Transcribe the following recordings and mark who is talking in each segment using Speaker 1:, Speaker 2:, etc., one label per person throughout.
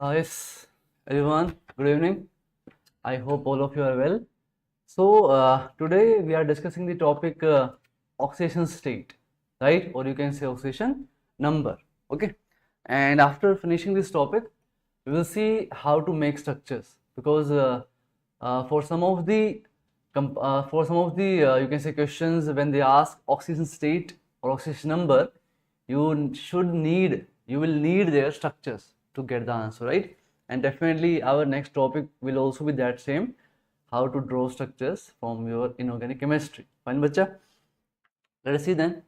Speaker 1: Yes, everyone, good evening. I hope all of you are well. So, today we are discussing the topic oxidation state, right? Or you can say oxidation number, okay? And after finishing this topic, we will see how to make structures because for some of the you can say questions when they ask oxidation state or oxidation number, you will need their structures to get the answer, right? And definitely our next topic will also be that same, how to draw structures from your inorganic chemistry. Fine, bacha? Let us see then.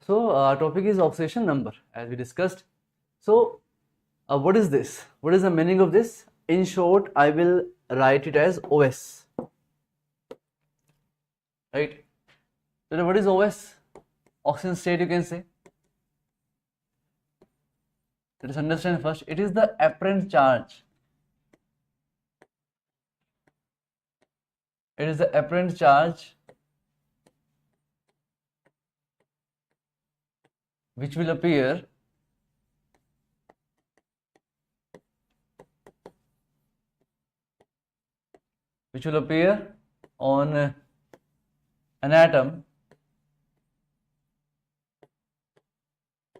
Speaker 1: So topic is oxidation number as we discussed. So what is this? What is the meaning of this? In short, I will write it as OS, right? So what is OS? Oxidation state, you can say. Let us understand first. It is the apparent charge. It is the apparent charge which will appear on an atom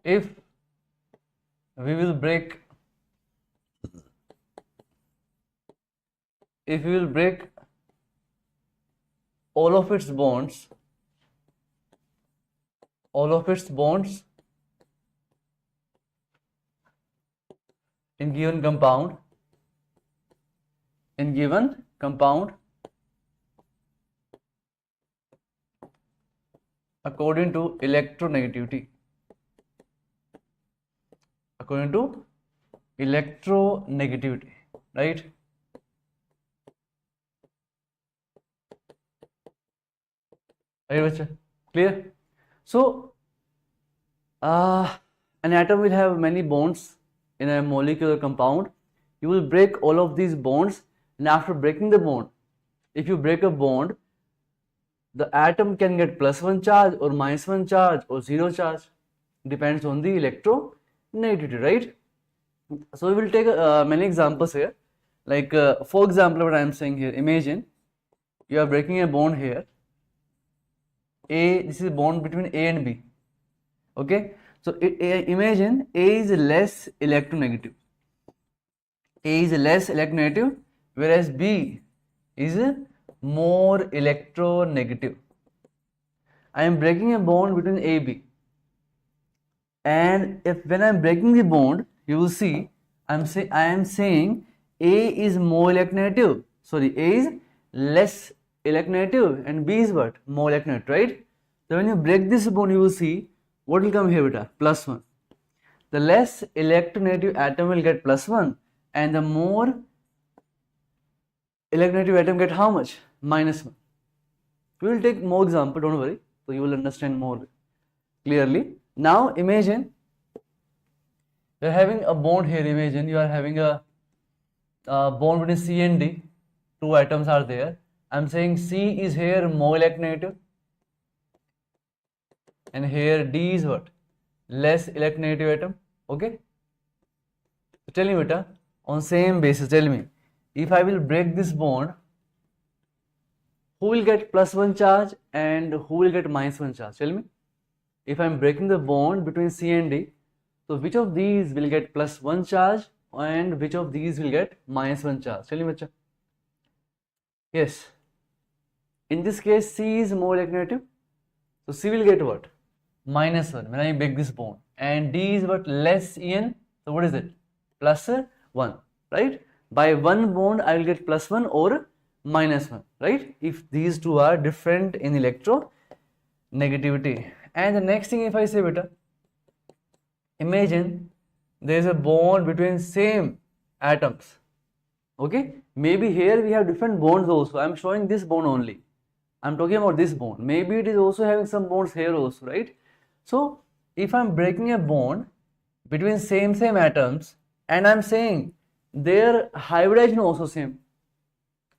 Speaker 1: if we will break all of its bonds in given compound according to electronegativity. Right? Clear? So an atom will have many bonds in a molecular compound. You will break all of these bonds, and after breaking the bond, if you break a bond, the atom can get +1 charge or -1 charge or 0 charge, depends on the electronegativity, right? So we will take many examples here. Like for example, what I am saying here, imagine you are breaking a bond here. This is a bond between A and B. Okay, so imagine A is less electronegative. Whereas B is more electronegative. I am breaking a bond between A and B, and when I am breaking the bond, you will see I am saying A is more electronegative. Sorry, A is less electronegative and B is what? More electronegative, right? So when you break this bond, you will see what will come here, beta? +1. The less electronegative atom will get +1, and the more electronegative atom get how much? -1. We will take more example, don't worry, so you will understand more clearly. Now imagine you are having a bond here. Imagine you are having a bond between C and D. Two atoms are there. I am saying C is here more electronegative, and here D is what? Less electronegative atom. Okay? So tell me, beta, on same basis, tell me, if I will break this bond, who will get +1 charge and who will get -1 charge? Tell me. If I am breaking the bond between C and D, so which of these will get +1 charge and which of these will get -1 charge? Tell me, bacha. Yes. In this case, C is more electronegative. So C will get what? -1 when I break this bond. And D is what? Less En. So what is it? +1. Right? By one bond, I will get +1 or -1. Right? If these two are different in electronegativity. And the next thing, if I say, beta, imagine there is a bond between same atoms. Okay, maybe here we have different bonds also. I am showing this bond only. I am talking about this bond. Maybe it is also having some bonds here also, right? So if I am breaking a bond between same atoms, and I am saying their hybridization also same,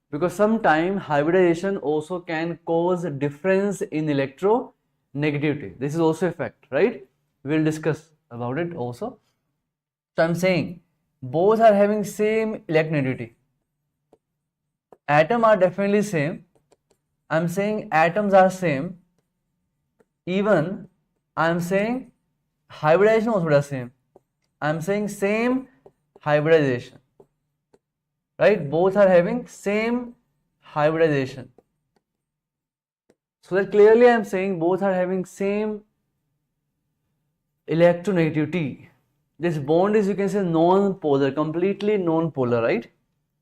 Speaker 1: because sometimes hybridization also can cause a difference in electronegativity. This is also a fact, right? We will discuss about it also. So I'm saying both are having same electronegativity. Atom are definitely same. I'm saying atoms are same. Even I'm saying hybridization also the same. I'm saying same hybridization. Right? Both are having same hybridization. So that clearly I'm saying both are having same electronegativity. This bond is, you can say, non-polar, completely non-polar, right?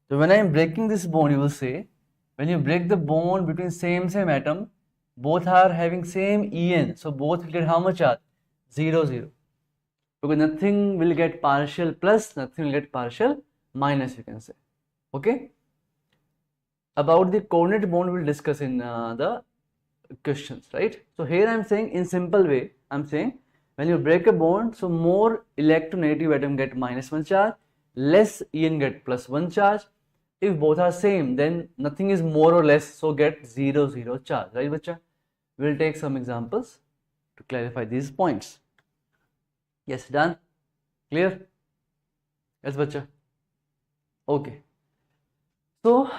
Speaker 1: So when I am breaking this bond, you will say, when you break the bond between same atom, both are having same En. So both will get how much charge? 0, 0. Because nothing will get partial plus, nothing will get partial minus, you can say. Okay? About the coordinate bond we'll discuss in the questions, right? So here I'm saying in simple way, I'm saying when you break a bond, so more electronegative atom get -1 charge, less En get +1 charge. If both are same, then nothing is more or less, so get 0, 0 charge, right, bacha? We'll take some examples to clarify these points. Yes, done? Clear? Yes, bacha? Okay. So,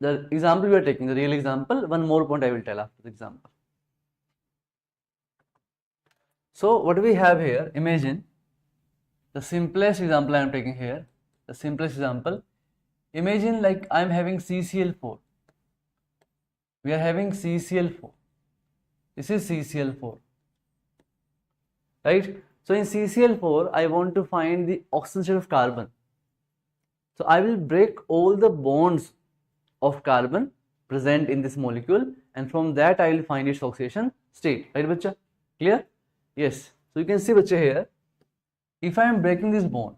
Speaker 1: the example we are taking, the real example, one more point I will tell after the example. So, what we have here, imagine the simplest example I am taking here, the simplest example. Imagine like I am having CCl4. We are having CCl4. This is CCl4. Right? So, in CCl4, I want to find the oxygen state of carbon. So, I will break all the bonds of carbon present in this molecule, and from that I will find its oxidation state. Right, bacha? Clear? Yes. So you can see, bacha, here, if I am breaking this bond,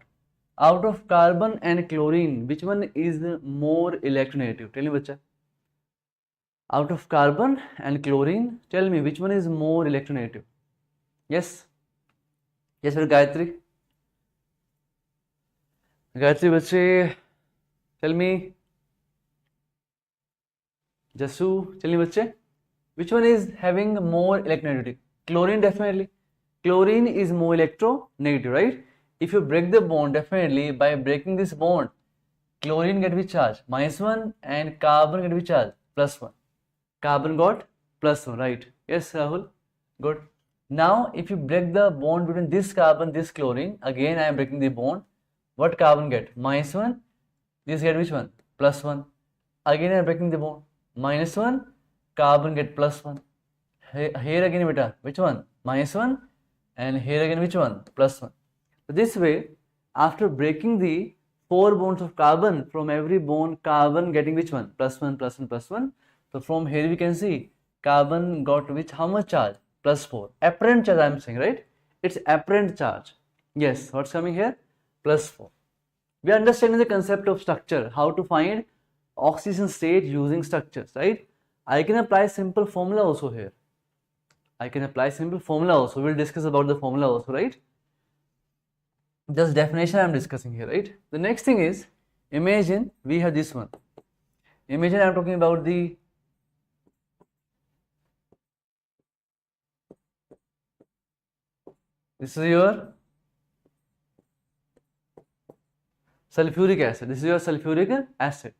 Speaker 1: out of carbon and chlorine, which one is more electronegative? Tell me, bacha. Out of carbon and chlorine, tell me which one is more electronegative? Yes? Yes, sir, Gayatri? Gayatri, bache, tell me. Jasu, tell me, bache, which one is having more electronegativity? Chlorine, definitely. Chlorine is more electronegative, right? If you break the bond, definitely by breaking this bond, chlorine get which charge? -1, and carbon get which charge? +1. Carbon got +1, right? Yes, Rahul? Good. Now, if you break the bond between this carbon, this chlorine, again I am breaking the bond. What carbon get? -1. This get which one? +1. Again I am breaking the bond. -1, carbon get +1. Here again, beta, which one? -1, and here again which one? +1. So this way, after breaking the 4 bonds of carbon, from every bond carbon getting which one? +1, +1, +1. So from here we can see carbon got which, how much charge? +4. Apparent charge I am saying, right? It's apparent charge. Yes, what's coming here? +4. We are understanding the concept of structure, how to find oxidation state using structures, right? I can apply simple formula also here. I can apply simple formula also. We'll discuss about the formula also, right? Just definition I'm discussing here, right? The next thing is, imagine we have this one. Imagine I'm talking about the this is your sulfuric acid. This is your sulfuric acid.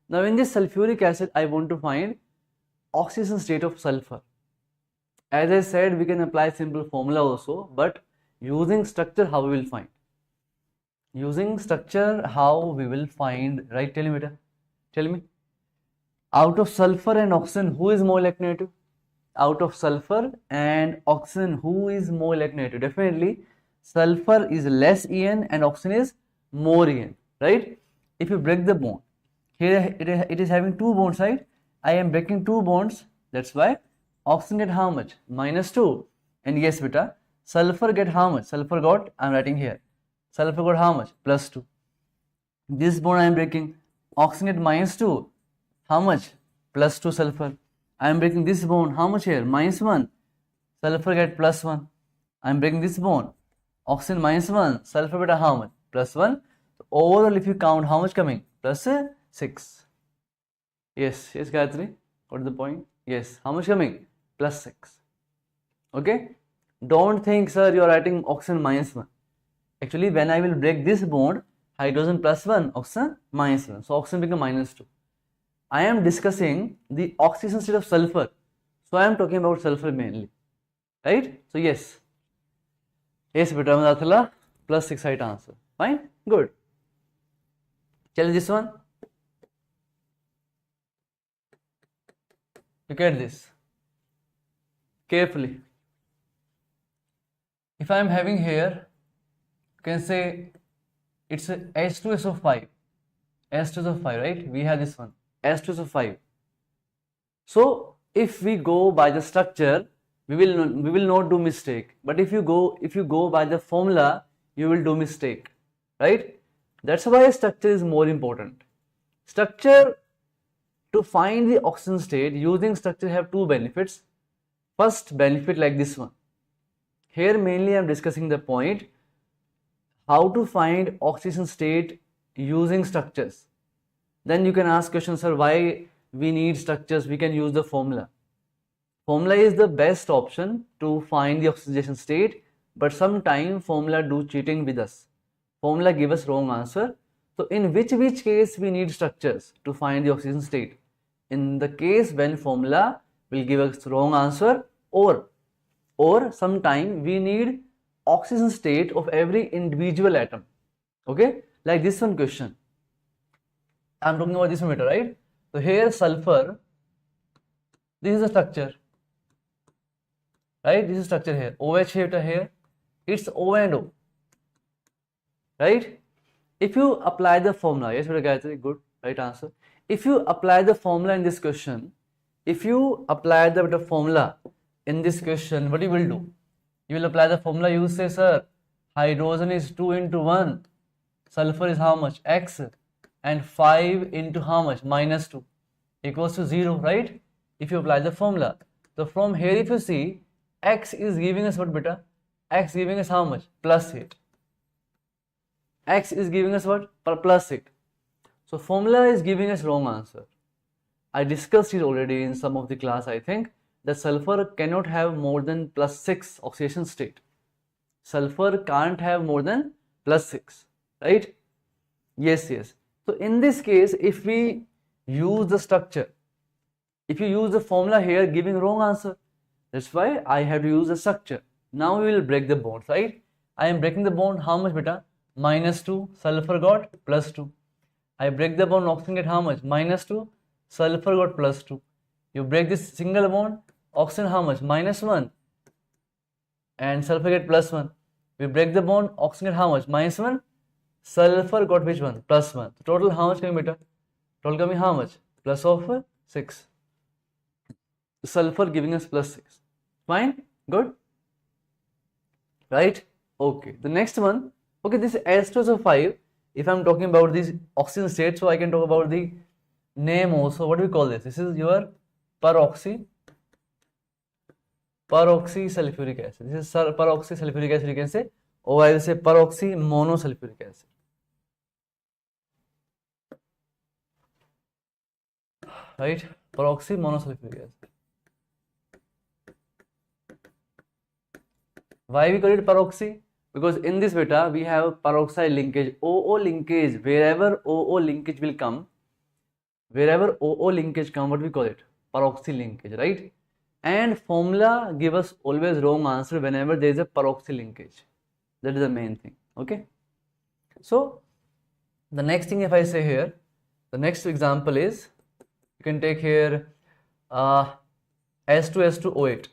Speaker 1: Now in this sulfuric acid, I want to find oxidation state of sulfur. As I said, we can apply simple formula also, but using structure, how we will find? Using structure, how we will find, right? Tell me, beta. Tell me. Out of sulfur and oxygen, who is more electronegative? Out of sulfur and oxygen, who is more electronegative? Definitely, sulfur is less En and oxygen is more En, right? If you break the bond, here it is having 2 bonds, right? I am breaking 2 bonds, that's why oxygen get how much? -2. And yes, beta, sulfur get how much? Sulfur got, I am writing here, sulfur got how much? +2. This bond I am breaking, oxygen get -2. How much? +2 sulfur. I am breaking this bond, how much here? -1. Sulfur get +1. I am breaking this bond, oxygen -1. Sulfur beta how much? +1. So overall, if you count, how much coming? +6. Yes, yes, Gayatri. What is the point? Yes, how much coming? +6. Okay. Don't think, sir, you are writing oxygen minus 1. Actually, when I will break this bond, hydrogen plus 1, oxygen minus 1. So oxygen become minus 2. I am discussing the oxidation state of sulfur. So I am talking about sulfur mainly. Right? So yes. Yes, beta Madathala plus 6 right answer. Fine? Good. Tell this one. Look at this carefully. If I am having here, you can say it's a H2SO5. H2SO5, right? We have this one, H2SO5. So if we go by the structure, we will not do mistake. But if you go by the formula, you will do mistake, right? That's why structure is more important. Structure, to find the oxidation state, using structure have two benefits. First benefit, like this one. Here mainly I am discussing the point how to find oxidation state using structures. Then you can ask questions, sir, why we need structures? We can use the formula. Formula is the best option to find the oxidation state, but sometimes formula do cheating with us. Formula give us wrong answer. So in which case we need structures to find the oxidation state? In the case when formula will give us wrong answer, or sometime we need oxidation state of every individual atom. Okay, like this one question. I am talking about this one, right? So here sulfur, this is the structure, right? This is structure here. OH here, it's O and O, right? If you apply the formula, yes, Gayatri, good, right answer. If you apply the formula in this question, if you apply the formula in this question, what you will do? You will apply the formula, you say, sir, hydrogen is 2 into 1, sulfur is how much? X, and 5 into how much? Minus 2 equals to 0, right? If you apply the formula. So from here, if you see, X is giving us what, beta? X giving us how much? Plus 8. X is giving us what? Plus 8. So formula is giving us wrong answer. I discussed it already in some of the class, I think, that sulfur cannot have more than plus 6 oxidation state. Sulfur can't have more than plus 6, right? Yes. So in this case, if we use the structure, if you use the formula here, giving wrong answer. That's why I have to use the structure. Now we will break the bond, right? I am breaking the bond, how much, beta? Minus 2, sulfur got plus 2. I break the bond, oxygen get how much? Minus 2, sulfur got plus 2. You break this single bond, oxygen how much? Minus 1, and sulfur get plus 1. We break the bond, oxygen get how much? Minus 1, sulfur got which one? Plus 1. So total how much coming, beta? Total coming how much? Plus of 6. Sulfur giving us plus 6. Fine? Good? Right? Okay. The next one, okay, this H2SO5, if I'm talking about this oxygen state, so I can talk about the name also. What do we call this? This is your peroxy sulfuric acid. This is peroxy sulfuric acid, you can say, or I will say peroxy monosulfuric acid. Right? Peroxy monosulfuric acid. Why we call it peroxy? Because in this, beta, we have peroxide linkage, OO linkage. Wherever OO linkage will come, what we call it? Peroxy linkage, right? And formula give us always wrong answer whenever there is a peroxy linkage. That is the main thing. Okay. So the next thing, if I say here, the next example is, you can take here S2S2O8.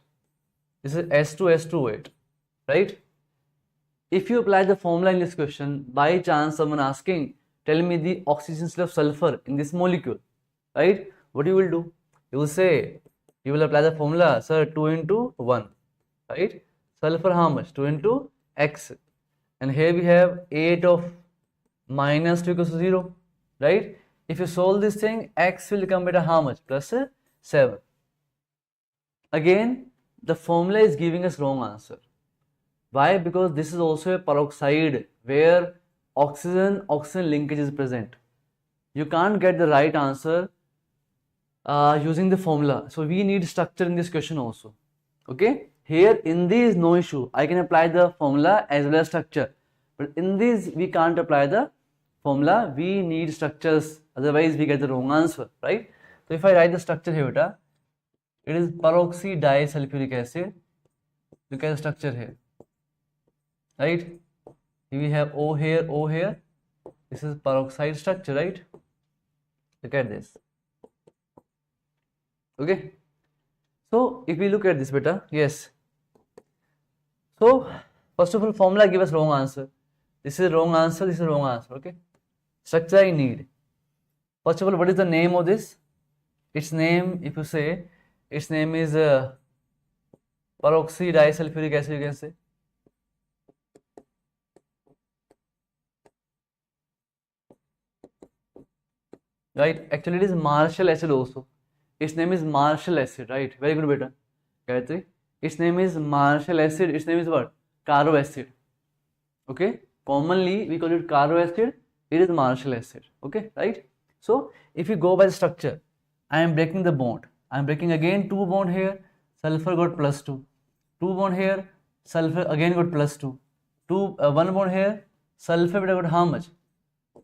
Speaker 1: This is S2S2O8, right? If you apply the formula in this question, by chance someone asking, tell me the oxidation state of sulfur in this molecule, right? What you will do? You will say, you will apply the formula, sir, 2 into 1, right? Sulfur how much? 2 into X. And here we have 8 of minus 2 equals to 0, right? If you solve this thing, X will come beta how much? Plus 7. Again, the formula is giving us wrong answer. Why? Because this is also a peroxide where oxygen linkage is present. You can't get the right answer using the formula. So we need structure in this question also. Okay. Here in these no issue, I can apply the formula as well as structure, but in these we can't apply the formula, we need structures, otherwise we get the wrong answer, right? So if I write the structure here, beta, it is peroxydisulfuric acid. Look at the structure here, right? We have O here, O here. This is peroxide structure, right? Look at this. Okay. So if we look at this, beta, yes. So first of all, formula give us wrong answer. This is wrong answer. This is wrong answer. Okay. Structure I need. First of all, what is the name of this? Its name, if you say, its name is peroxydisulfuric acid. You can say. Right. Actually, it is Marshall acid also. Its name is Marshall acid, right? Very good, beta. Gayatri. Its name is Marshall acid. Its name is what? Caro acid. Okay. Commonly, we call it Caro acid. It is Marshall acid. Okay, right? So, if you go by the structure, I am breaking the bond. I am breaking again 2 bond here. Sulfur got plus 2. 2 bond here. Sulfur again got plus 2. 1 bond here. Sulfur beta got how much?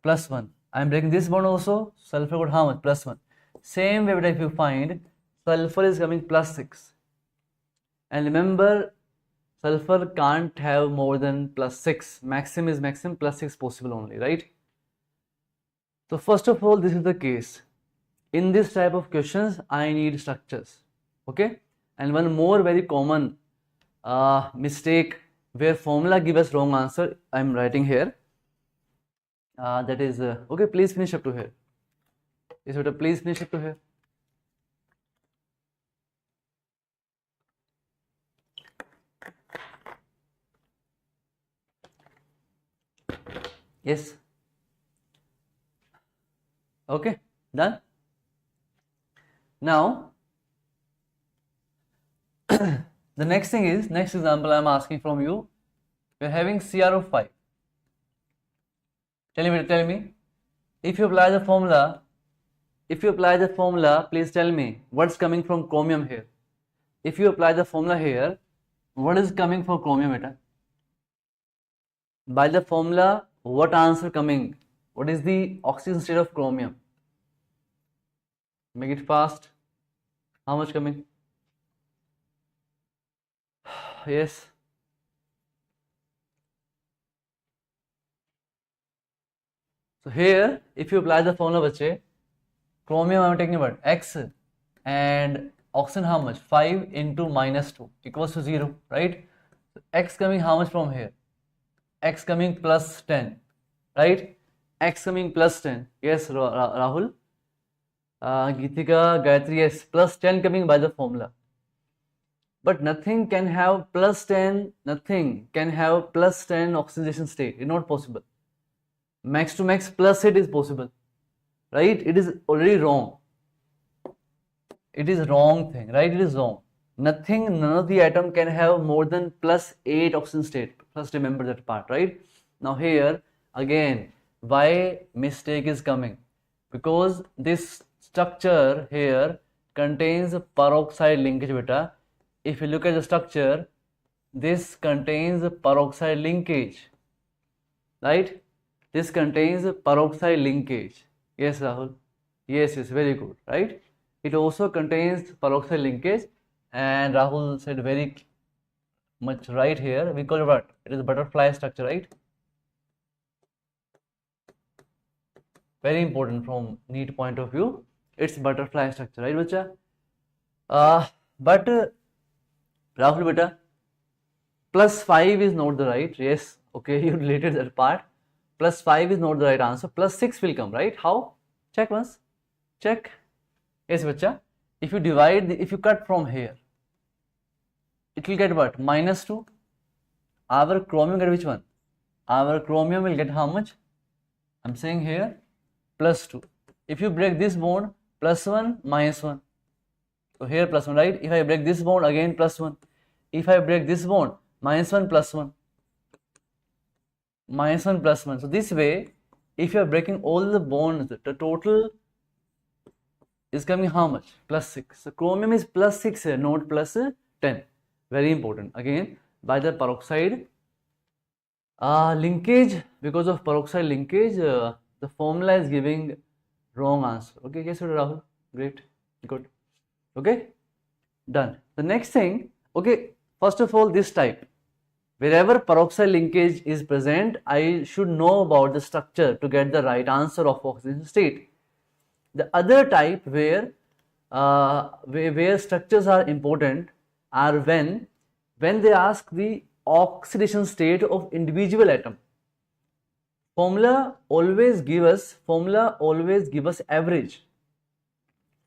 Speaker 1: Plus 1. I am breaking this bond also. Sulfur got how much? Plus 1. Same way, but if you find sulfur is coming plus 6. And remember, sulfur can't have more than plus 6. Maximum is maximum, plus 6 possible only, right? So first of all, this is the case. In this type of questions, I need structures. Okay? And one more very common mistake where formula give us wrong answer, I am writing here. That is, okay, please finish up to here. Yes, beta, please finish up to here. Yes. Okay, done. Now, the next thing is, next example I am asking from you. We are having CrO5. Tell me, if you apply the formula, please tell me what's coming from chromium here. If you apply the formula here, what is coming for chromium, beta? By the formula, what answer coming? What is the oxidation state of chromium? Make it fast. How much coming? Yes. So here, if you apply the formula, bache, chromium I am taking what? X, and oxygen how much? 5 into minus 2 equals to 0, right? So X coming how much from here? X coming plus 10, right? X coming plus 10. Yes, Rahul. Geetika, Gayatri, yes, plus 10 coming by the formula. But nothing can have plus 10, nothing can have plus 10 oxidation state. It's not possible. Max to max plus it is possible, right? It is already wrong. It is wrong thing, right? It is wrong. None of the atom can have more than plus 8 oxidation state. First remember that part, right? Now here, again, why mistake is coming? Because this structure here contains peroxide linkage, beta. If you look at the structure, this contains peroxide linkage, right? This contains peroxide linkage. Yes, Rahul. Yes, very good, right? It also contains peroxide linkage, and Rahul said very much right here. We call it what? It is a butterfly structure, right? Very important from NEET point of view. It's butterfly structure, right, bacha? But Rahul, beta, plus 5 is not the right. Yes, okay, you related that part. Plus 5 is not the right answer. Plus 6 will come, right? How? Check once. Check. Yes, bacha. If you divide, if you cut from here, it will get what? Minus 2. Our chromium get which one? Our chromium will get how much? I'm saying here, plus 2. If you break this bond, plus 1, minus 1. So here plus 1, right? If I break this bond, again plus 1. If I break this bond, minus 1, plus 1. Minus 1, plus 1. So this way, if you are breaking all the bonds, the total is coming how much? Plus 6. So chromium is plus 6 here, not plus 10. Very important. Again, by the peroxide linkage, because of peroxide linkage, the formula is giving wrong answer. Okay, yes, Rahul. Great, good. Okay, done. The next thing, okay, first of all, this type. Wherever peroxide linkage is present, I should know about the structure to get the right answer of oxidation state. The other type where structures are important are when they ask the oxidation state of individual atom. Formula always give us average.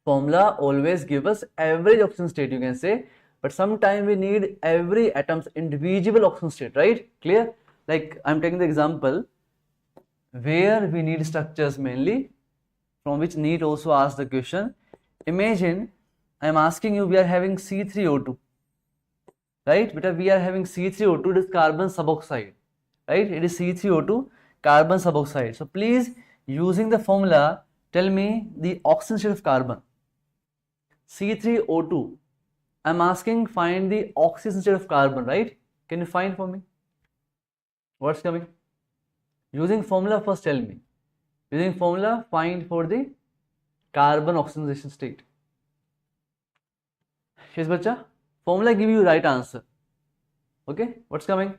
Speaker 1: Formula always give us average oxidation state, you can say, but sometimes we need every atom's individual oxidation state, right? Clear? Like I'm taking the example where we need structures mainly, from which NEET also asked the question. Imagine I'm asking you, we are having C3O2, right? But we are having C3O2, it is carbon suboxide, right? It is C3O2 carbon suboxide. So please, using the formula, tell me the oxidation state of carbon. C3O2. I'm asking find the oxidation state of carbon, right? Can you find for me? What's coming? Using formula, first tell me. Using formula, find for the carbon oxidation state. Yes, bacha. Formula give you right answer. Okay, what's coming?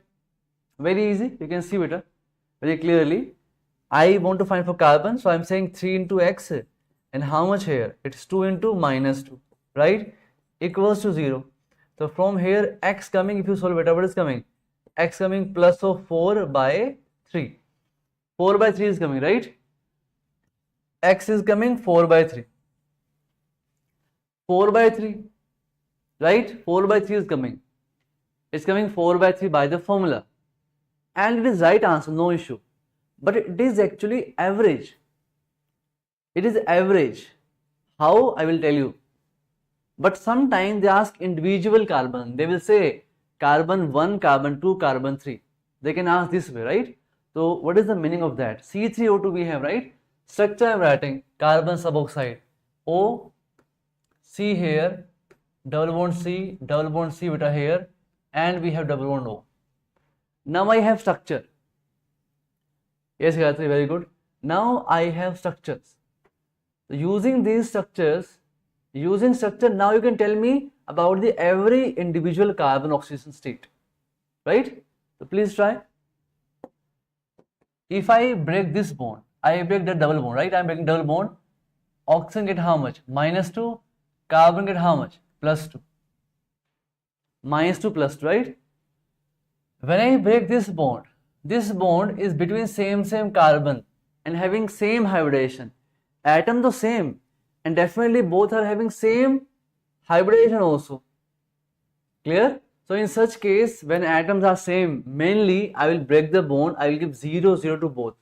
Speaker 1: Very easy. You can see better very clearly. I want to find for carbon, so I'm saying 3 into x, and how much here? It's 2 into minus 2, right? Equals to 0. So from here, x coming, if you solve better, what is coming? X coming plus of 4 by 3. 4 by 3 is coming, right? X is coming 4 by 3. 4 by 3, right? 4 by 3 is coming. It's coming 4 by 3 by the formula. And it is right answer, no issue. But it is actually average. It is average. How? I will tell you. But sometimes they ask individual carbon. They will say carbon 1, carbon 2, carbon 3. They can ask this way, right? So what is the meaning of that? C3O2 we have, right? Structure I am writing carbon suboxide. O, C here, double bond C beta here, and we have double bond O. Now I have structure. Yes, Gayatri, very good. Now I have structures. So using these structures, now you can tell me about the every individual carbon oxidation state, right? So please try. If I break this bond, I break the double bond, right? I'm breaking double bond. Oxygen get how much? -2. Carbon get how much? +2. -2 +2, right? When I break this bond is between same carbon and having same hybridization. Atom the same, and definitely both are having same hybridization also. Clear? So in such case, when atoms are same, mainly I will break the bond, I will give 0, 0 to both,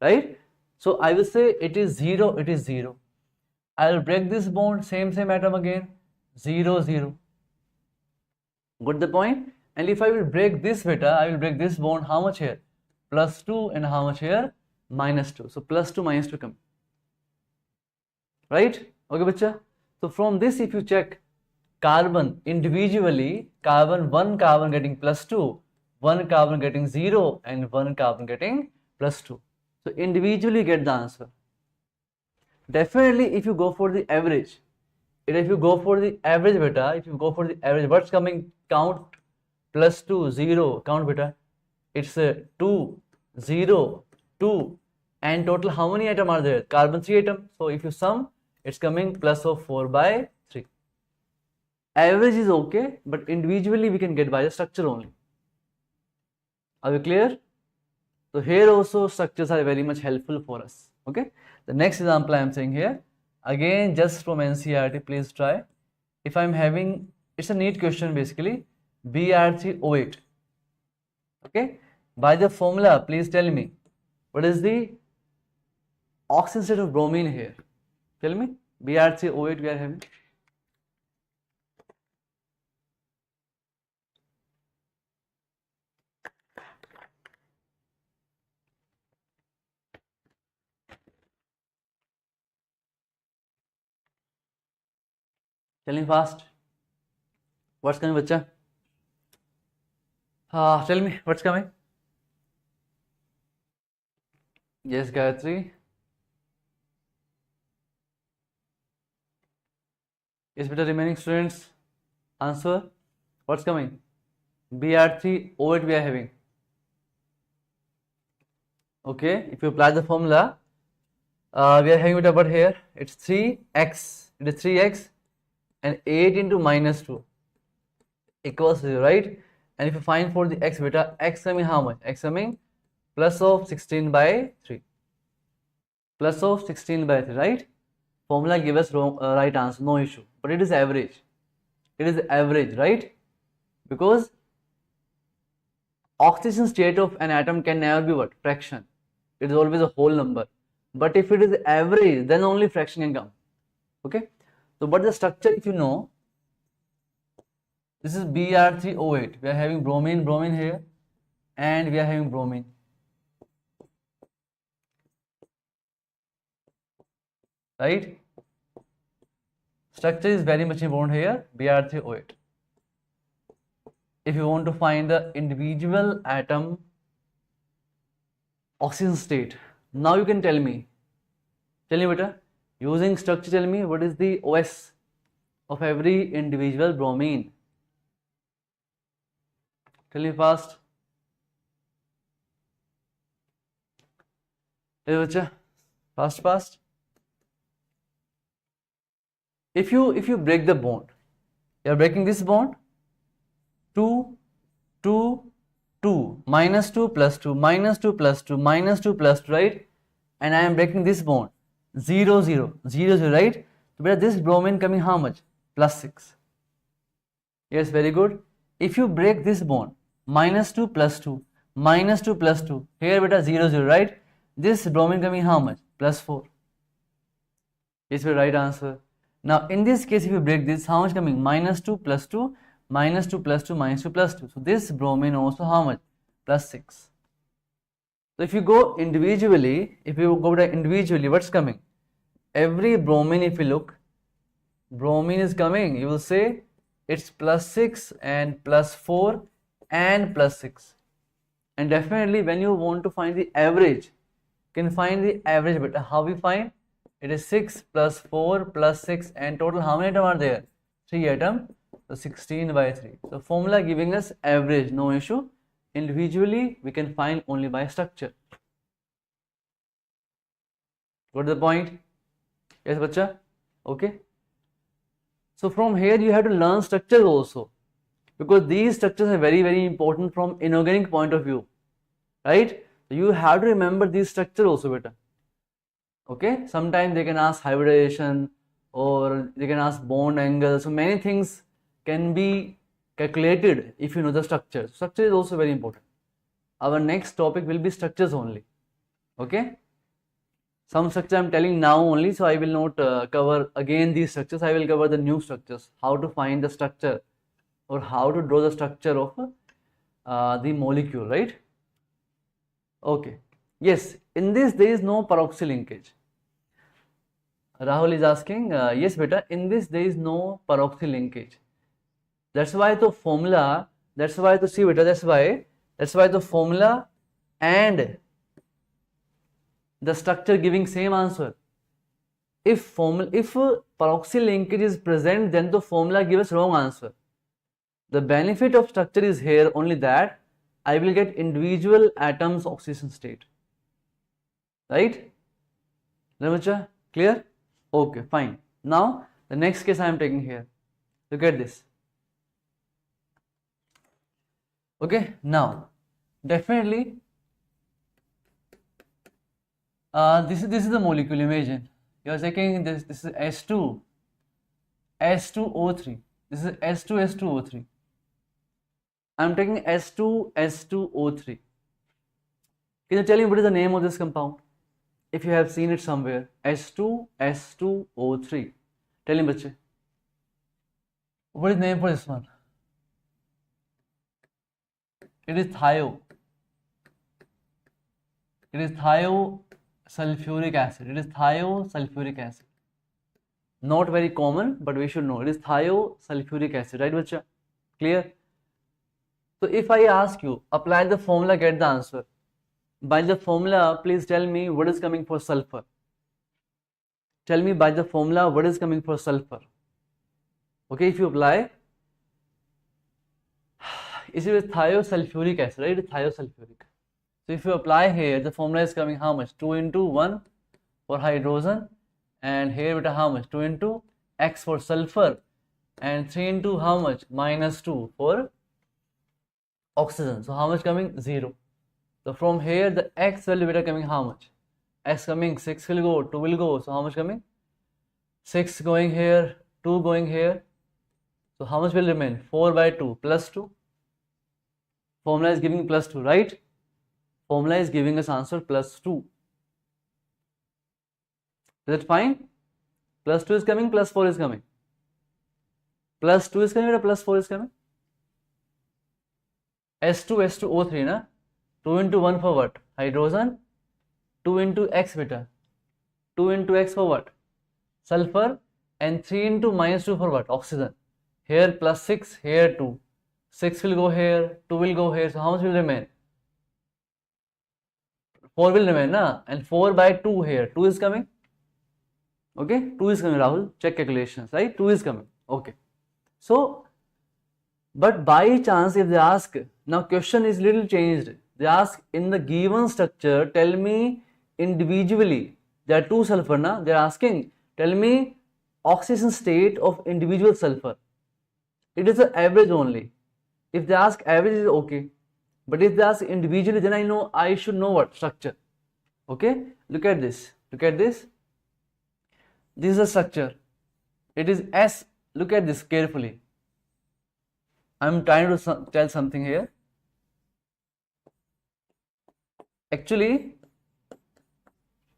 Speaker 1: right? So I will say it is 0, it is 0. I will break this bond, same atom again, 0, 0. Got the point? And if I will break this beta, I will break this bond, how much here? +2, and how much here? -2. So +2, -2 come. Right? Okay, bacha? So from this, if you check carbon individually, one carbon getting +2, one carbon getting 0, and one carbon getting +2. So individually get the answer. Definitely, if you go for the average, if you go for the average beta, what's coming? Count +2, 0, count beta. It's 2, 0, 2, and total how many atoms are there? Carbon 3 atoms. So if you sum, it's coming +4 by 3. Average is okay, but individually we can get by the structure only. Are we clear? So here also structures are very much helpful for us. Okay. The next example I am saying here, again just from NCERT, please try. If I am having, it's a NEET question basically, Br3O8. Okay. By the formula, please tell me what is the oxidation state of bromine here. Tell me. Br3O8 we are having. Tell me fast. What's coming, bacha? Tell me what's coming. Yes, Gayatri. Yes, better remaining students. Answer. What's coming? Br3O8 we are having. Okay, if you apply the formula, we are having it over here. It's 3x. It is 3x and 8 into minus 2 equals 0, right? And if you find for the x beta, x coming how much? X coming plus of 16 by 3. Plus of 16 by 3, right? Formula give us wrong, right answer, no issue. But it is average. It is average, right? Because oxidation state of an atom can never be what? Fraction. It is always a whole number. But if it is average, then only fraction can come. Okay? So, but the structure, if you know, this is Br3O8. We are having bromine here, and we are having bromine. Right? Structure is very much important here, Br3O8. If you want to find the individual atom oxidation state, now you can tell me beta, using structure, tell me what is the OS of every individual bromine. Tell me fast. Tell me, bacha. Fast. If you break the bond, you are breaking this bond. 2, 2, 2, minus 2 plus 2, minus 2 plus 2, minus 2 plus 2, right? And I am breaking this bond. 0, 0, 0, 0, right? So, beta, this bromine coming how much? Plus 6. Yes, very good. If you break this bond, minus 2 plus 2, minus 2 plus 2, here beta 0, 0, right? This bromine coming how much? Plus 4. Is the right answer. Now, in this case, if you break this, how much coming? Minus 2 plus 2, minus 2 plus 2, minus 2 plus 2. So, this bromine also how much? Plus 6. So, if you go individually, what's coming? Every bromine, if you look, bromine is coming, you will say it's plus 6 and plus 4 and plus 6. And definitely when you want to find the average, you can find the average, but how we find? It is 6 plus 4 plus 6, and total how many atoms are there? 3 atoms. So 16 by 3. So formula giving us average, no issue. Individually we can find only by structure. Got the point? Yes, bacha? Okay. So from here you have to learn structures also, because these structures are very, very important from inorganic point of view, right? So you have to remember these structures also, beta. Okay, sometimes they can ask hybridization, or they can ask bond angle. So many things can be calculated if you know the structure. Structure is also very important. Our next topic will be structures only. Okay, some structure I am telling now only, so I will not cover again these structures. I will cover the new structures, how to find the structure or how to draw the structure of the molecule, right? Okay, yes, in this there is no peroxy linkage. Rahul is asking, yes beta, in this there is no peroxy linkage. That's why the formula, that's why the formula and the structure giving same answer. If peroxy linkage is present, then the formula gives wrong answer. The benefit of structure is here only that I will get individual atoms oxidation state, right? Ramacha, clear? Okay, fine. Now the next case I am taking here. Look at this. Okay, now definitely this is the molecule. Imagine you are taking this is S2O3. This is S2O3. I am taking S2O3. Can you tell me what is the name of this compound? If you have seen it somewhere, S2O3. Tell me, bache. What is the name for this one? It is thio. It is thiosulfuric acid. It is thiosulfuric acid. Not very common, but we should know. It is thiosulfuric acid, right, bacha? Clear? So if I ask you, apply the formula, get the answer. By the formula, please tell me what is coming for sulfur. Tell me by the formula what is coming for sulfur. Okay, if you apply, is it thiosulfuric acid, right? Thiosulfuric. So if you apply here, the formula is coming how much? 2 into 1 for hydrogen, and here with how much? 2 into X for sulfur, and 3 into how much? -2 for oxygen. So how much coming? 0. So from here the X value beta coming how much? X coming 6 will go, 2 will go. So how much coming? 6 going here, 2 going here. So how much will remain? 4 by 2 plus 2. Formula is giving plus 2, right? Formula is giving us answer plus 2. Is that fine? Plus 2 is coming, plus 4 is coming. Plus 2 is coming or plus 4 is coming? S2O3, na? 2 into 1 for what? Hydrogen. 2 into X beta. 2 into X for what? Sulfur. And 3 into -2 for what? Oxygen. Here plus 6, here 2. 6 will go here, 2 will go here. So how much will remain? 4 will remain, na? And 4 by 2 here. 2 is coming. Okay, 2 is coming, Rahul. Check calculations, right? 2 is coming. Okay. So, but by chance, if they ask, now question is little changed. They ask in the given structure, tell me individually. There are 2 sulfur, na? They are asking, tell me oxidation state of individual sulfur. It is an average only. If they ask average is okay. But if they ask individually, then I should know what? Structure. Okay? Look at this. Look at this. This is a structure. It is S. Look at this carefully. I am trying to tell something here. Actually,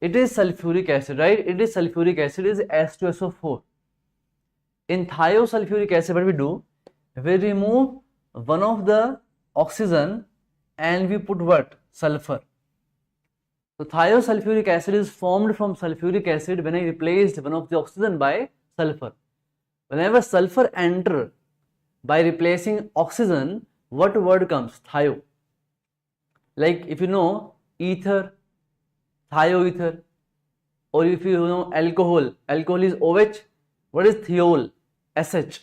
Speaker 1: it is sulfuric acid, right? It is sulfuric acid. It is S2SO4. In thiosulfuric acid, what we do? We remove one of the oxygen and we put what? Sulfur. So thiosulfuric acid is formed from sulfuric acid when I replaced one of the oxygen by sulfur. Whenever sulfur enter by replacing oxygen, what word comes? Thio. Like if you know ether, thioether, or if you know alcohol, alcohol is OH, what is thiol? SH,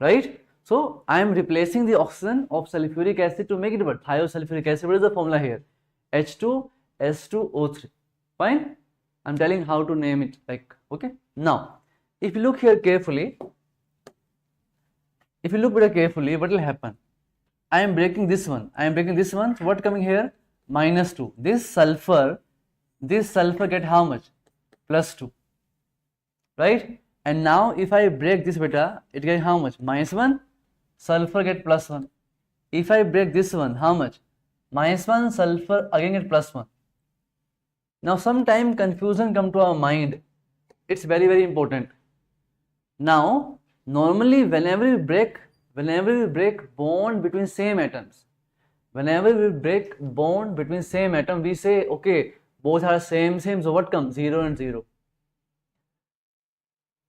Speaker 1: right? So I am replacing the oxygen of sulfuric acid to make it what? Thiosulfuric acid. What is the formula here? H2S2O3. Fine? I am telling how to name it, like, okay. Now, if you look here carefully, what will happen? I am breaking this one. So what coming here? -2. This sulfur get how much? +2. Right? And now if I break this beta, it get how much? -1. Sulfur get +1. If I break this one, how much? -1, sulfur again get +1. Now sometime confusion come to our mind. It's very, very important. Now, normally whenever we break bond between same atoms, we say, okay, both are same, so what comes? 0 and 0.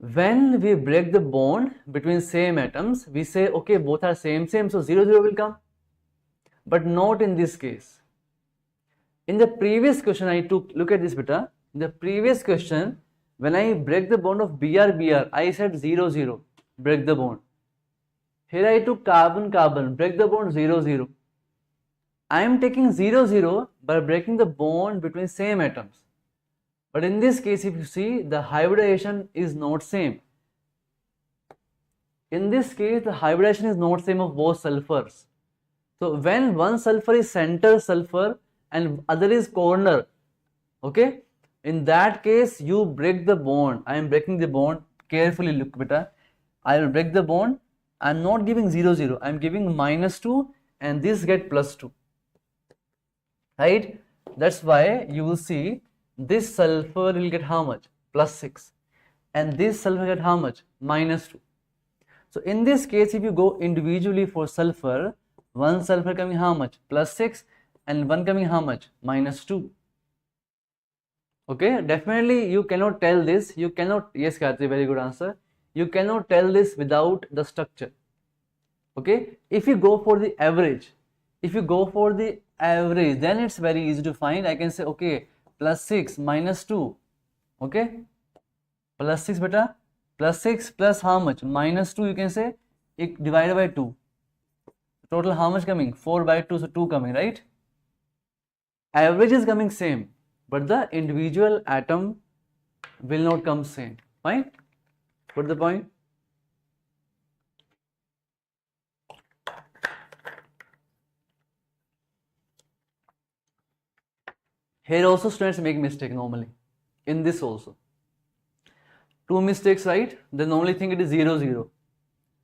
Speaker 1: When we break the bond between same atoms, we say, okay, both are same, so 0, 0 will come. But not in this case. In the previous question I took, look at this beta. In the previous question, when I break the bond of Br, I said 0, 0, break the bond. Here I took carbon, break the bond 0, 0. I am taking 0, 0 by breaking the bond between same atoms. But in this case, if you see, the hybridization is not same. In this case, the hybridization is not same of both sulfurs. So when one sulfur is center sulfur and other is corner, okay, in that case you break the bond. I am breaking the bond. Carefully look, beta. I will break the bond. I am not giving 0, 0. I am giving -2 and this get +2. Right? That's why you will see this sulfur will get how much? +6. And this sulfur get how much? -2. So in this case, if you go individually for sulfur, one sulfur coming how much? +6 and one coming how much? -2. Okay, definitely you cannot tell this. You cannot, yes Katri, very good answer. You cannot tell this without the structure. Okay, if you go for the average, then it's very easy to find. I can say, okay, plus 6 minus 2, okay, plus 6 beta, plus 6 plus how much? Minus 2, you can say, divided by 2. Total how much coming? 4 by 2, so 2 coming, right? Average is coming same, but the individual atom will not come same. Fine? Put the point. Here also students make mistake normally. In this also. 2 mistakes, right? They normally think it is 0, 0.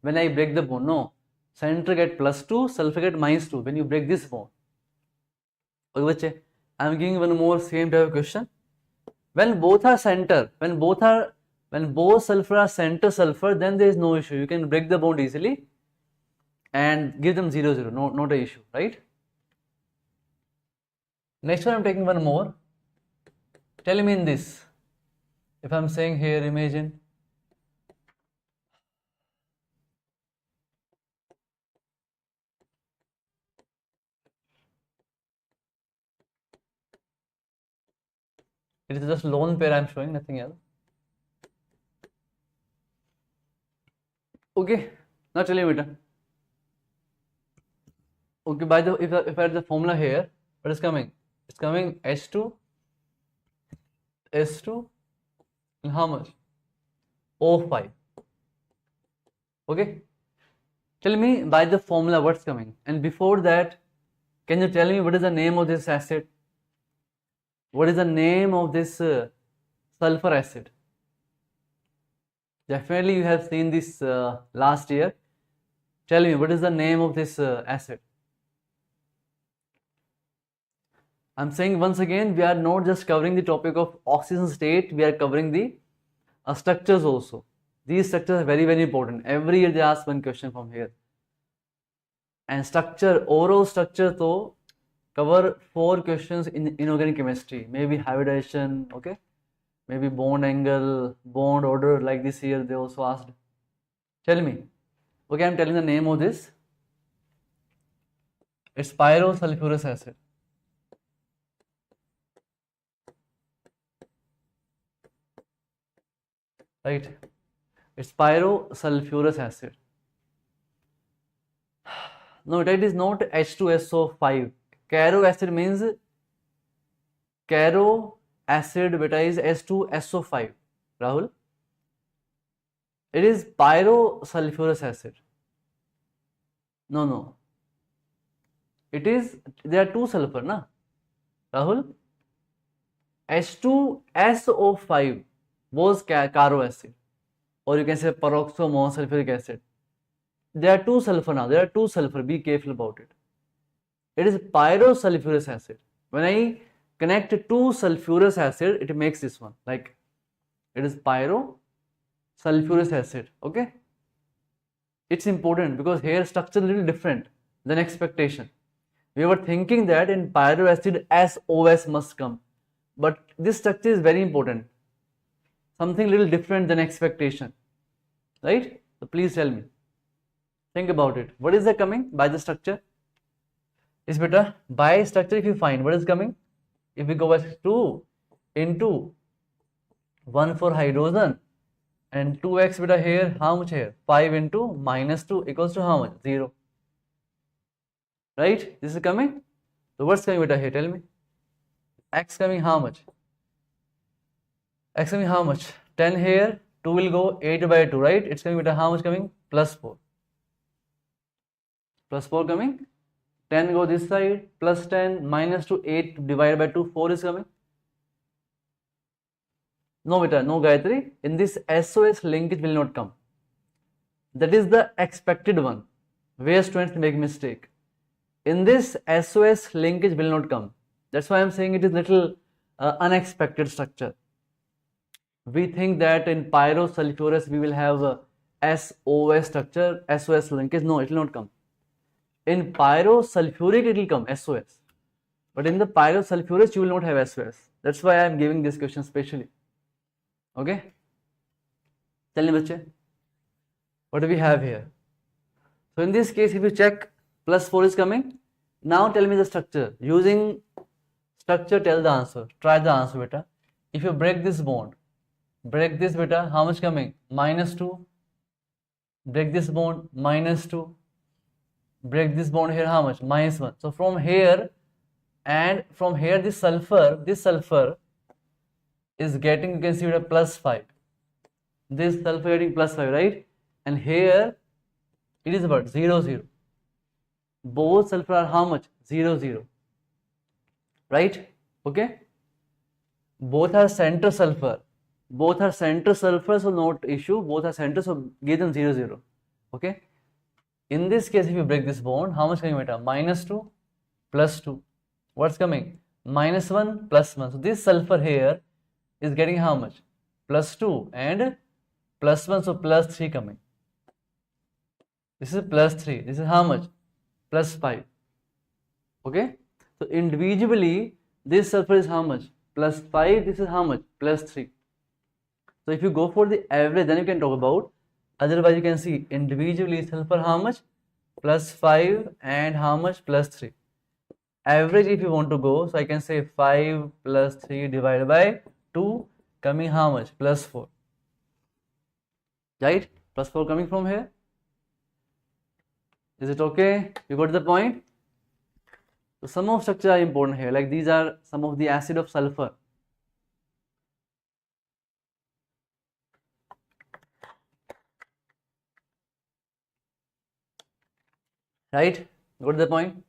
Speaker 1: When I break the bond, no. Center get plus 2, sulfur get minus 2. When you break this bond. Okay, I am giving one more same type of question. When both are center, when both sulfur are center sulfur, then there is no issue. You can break the bond easily and give them 0, 0. No, not an issue, right? Next one, I am taking one more. Tell me in this. If I am saying here, imagine. It is just lone pair I am showing, nothing else. Okay, now tell me beta. Okay, by the if I add the formula here, what is coming? It's coming H2, S2, and how much? O5. Okay. Tell me by the formula what's coming. And before that, can you tell me what is the name of this acid? What is the name of this sulfur acid? Definitely you have seen this last year. Tell me what is the name of this acid? I'm saying once again, we are not just covering the topic of oxidation state, we are covering the structures also. These structures are very, very important. Every year they ask one question from here. And structure, overall structure though, cover 4 questions in inorganic chemistry. Maybe hybridization, okay? Maybe bond angle, bond order, like this year they also asked. Tell me. Okay, I'm telling the name of this. It's pyrosulfurous acid. Right? It's pyrosulfurous acid. No, that is not H2SO5. Caro acid means caro acid beta is H2SO5. Rahul? It is pyrosulfurous acid. No. It is, there are 2 sulfur, na? Rahul? H2SO5 was caro acid, or you can say peroxomonosulfuric acid. There are 2 sulfur now. There are 2 sulfur. Be careful about it. It is pyrosulfurous acid. When I connect 2 sulfurous acid, it makes this one. Like it is pyrosulfurous acid. Okay. It's important because here structure is a little different than expectation. We were thinking that in pyro acid SOS must come, but this structure is very important. Something little different than expectation, right? So please tell me. Think about it. What is the coming by the structure? Is beta by structure. If you find what is coming, if we go by 2 into 1 for hydrogen and 2x beta here, how much here? 5 into minus 2 equals to how much? 0. Right? This is coming. So what's coming beta here? Tell me. X coming how much? X coming how much? 10 here. 2 will go 8 by 2, right? It's coming beta how much coming? Plus 4. Plus 4 coming. 10 go this side. Plus 10 minus 2 8 divided by 2 4 is coming. No beta, no Gayatri. In this SOS linkage will not come. That is the expected one, where students make mistake. In this SOS linkage will not come. That's why I'm saying it is little unexpected structure. We think that in pyrosulfurous we will have a SOS structure, SOS linkage. No, it will not come. In pyrosulfuric it will come SOS, but in the pyrosulfurous you will not have SOS. That's why I am giving this question specially. Okay. Tell me, bache, what do we have here? So in this case, if you check, +4 is coming. Now tell me the structure. Using structure, tell the answer. Try the answer, beta. If you break this bond, break this, beta, how much coming? -2. Break this bond, -2. Break this bond here, how much? -1. So from here and from here, this sulfur is getting, you can see it a +5. This sulfur getting +5, right? And here it is what? 0, 0. Both sulfur are how much? 0, 0. Right? Okay? Both are center sulfur. Both are center sulfur, so not issue. Both are center, so give them 0, 0. Okay? In this case, if you break this bond, how much coming, beta? -2 +2. What's coming? -1 +1. So this sulfur here is getting how much? +2 and +1, so +3 coming. This is +3. This is how much? +5. Okay? So individually, this sulfur is how much? +5. This is how much? +3. So if you go for the average, then you can talk about. Otherwise, you can see individually sulfur how much? +5 and how much? +3. Average, if you want to go, so I can say 5 + 3 divided by 2, coming how much? +4. Right? +4 coming from here. Is it okay? You got the point? So some of structure are important here. Like these are some of the acid of sulfur. Right? Got the point?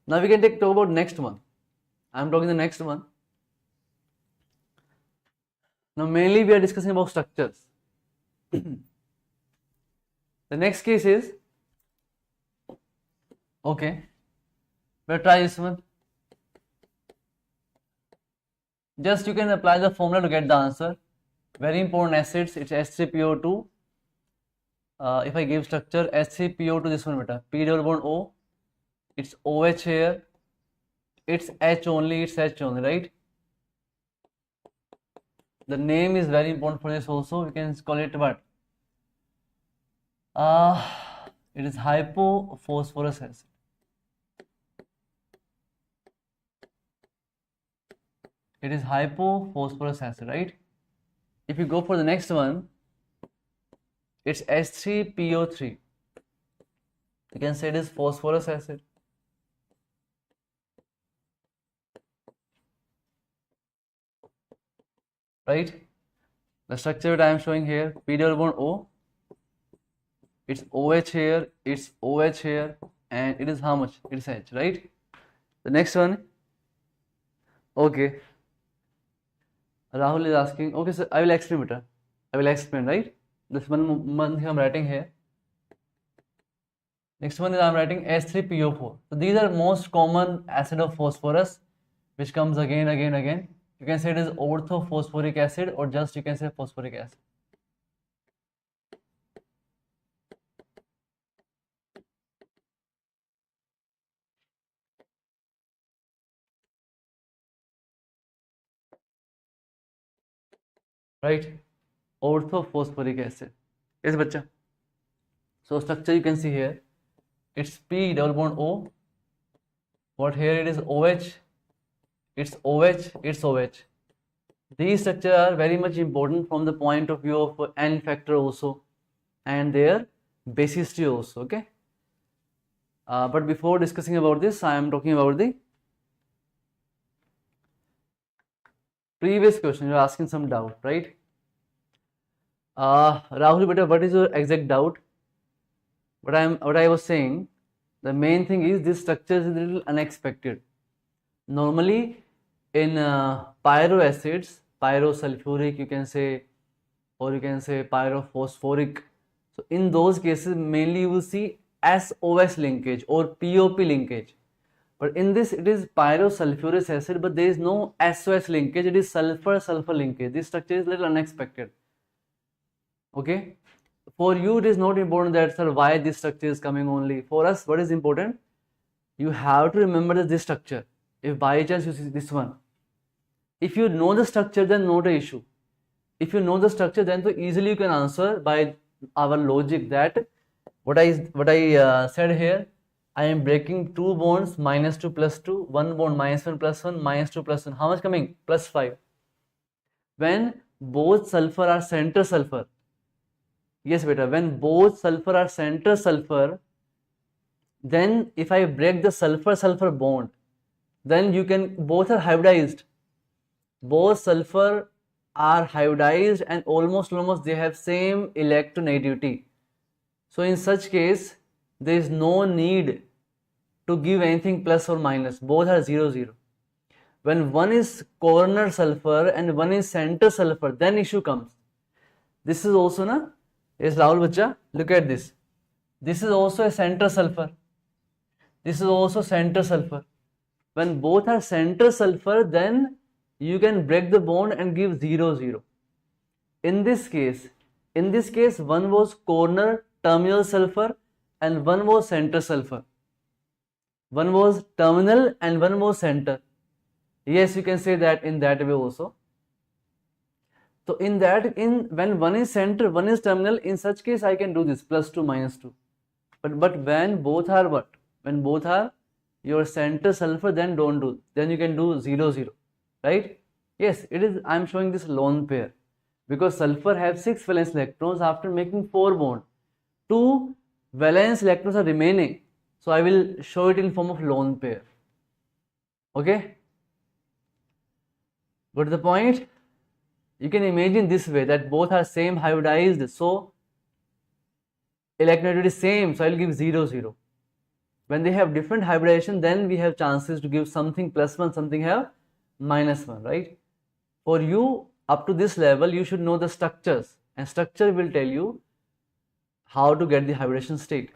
Speaker 1: Now we can talk about next one. I'm talking the next one. Now mainly we are discussing about structures. The next case is, okay, we'll try this one. Just you can apply the formula to get the answer. Very important acids, it's H3PO2. If I give structure H3PO2, this one, beta, P double bond O, it's OH here, it's H only, right? The name is very important for this also. We can call it what? It is hypophosphorus acid. It is hypophosphorus acid, right? If you go for the next one, it's H3PO3. You can say it is phosphorus acid. Right? The structure that I am showing here, P double bond O, it's OH here, it's OH here, and it is how much? It's H, right? The next one, okay. Rahul is asking, okay, sir, I will explain better. I will explain, right? This one I'm writing here. Next one is I'm writing H3PO4. So these are most common acid of phosphorus, which comes again. You can say it is orthophosphoric acid, or just you can say phosphoric acid. Right? Orthophosphoric acid. Yes, bacha. So structure you can see here. It's P double bond O. What here it is OH. It's OH. It's OH. These structures are very much important from the point of view of N factor also, and their basicity also. Okay. But before discussing about this, I am talking about the previous question. You're asking some doubt, right? Rahul, beta, what is your exact doubt? What I was saying, the main thing is this structure is a little unexpected. Normally, in pyro acids, pyrosulfuric, you can say, or you can say pyrophosphoric. So in those cases, mainly you will see SOS linkage or POP linkage. But in this, it is pyrosulfurous acid, but there is no SOS linkage. It is sulfur-sulfur linkage. This structure is a little unexpected. Okay. For you, it is not important that, sir, why this structure is coming only. For us, what is important? You have to remember this structure. If by chance you see this one, if you know the structure, then not an issue. If you know the structure, then so easily you can answer by our logic that what I said here, I am breaking two bonds, -2 + 2, one bond -1 + 1, -2 + 1. How much coming? +5. When both sulfur are center sulfur, yes beta, when both sulfur are center sulfur, then if I break the sulfur bond, then you can, both are hybridized. Both sulfur are hybridized and almost they have same electronegativity. So in such case, there is no need to give anything plus or minus. Both are 0, 0. When one is corner sulfur and one is center sulfur, then issue comes. This is also na, yes Rahul Bacha, look at this. This is also a center sulfur. This is also center sulfur. When both are center sulfur, then you can break the bond and give 0, 0. In this case, one was corner terminal sulfur and one was center sulfur. One was terminal and one was center. Yes, you can say that in that way also. So when one is center, one is terminal, in such case I can do this +2 -2. But when both are what? When both are your center sulfur, then don't do. Then you can do 0, 0. Right? Yes, it is. I am showing this lone pair because sulfur have 6 valence electrons after making 4 bonds. 2 valence electrons are remaining. So I will show it in form of lone pair. Okay? Got to the point? You can imagine this way, that both are same hybridized, so electronegativity is same, so I will give 0, 0. When they have different hybridization, then we have chances to give something +1, something have -1, right? For you, up to this level, you should know the structures, and structure will tell you how to get the hybridization state.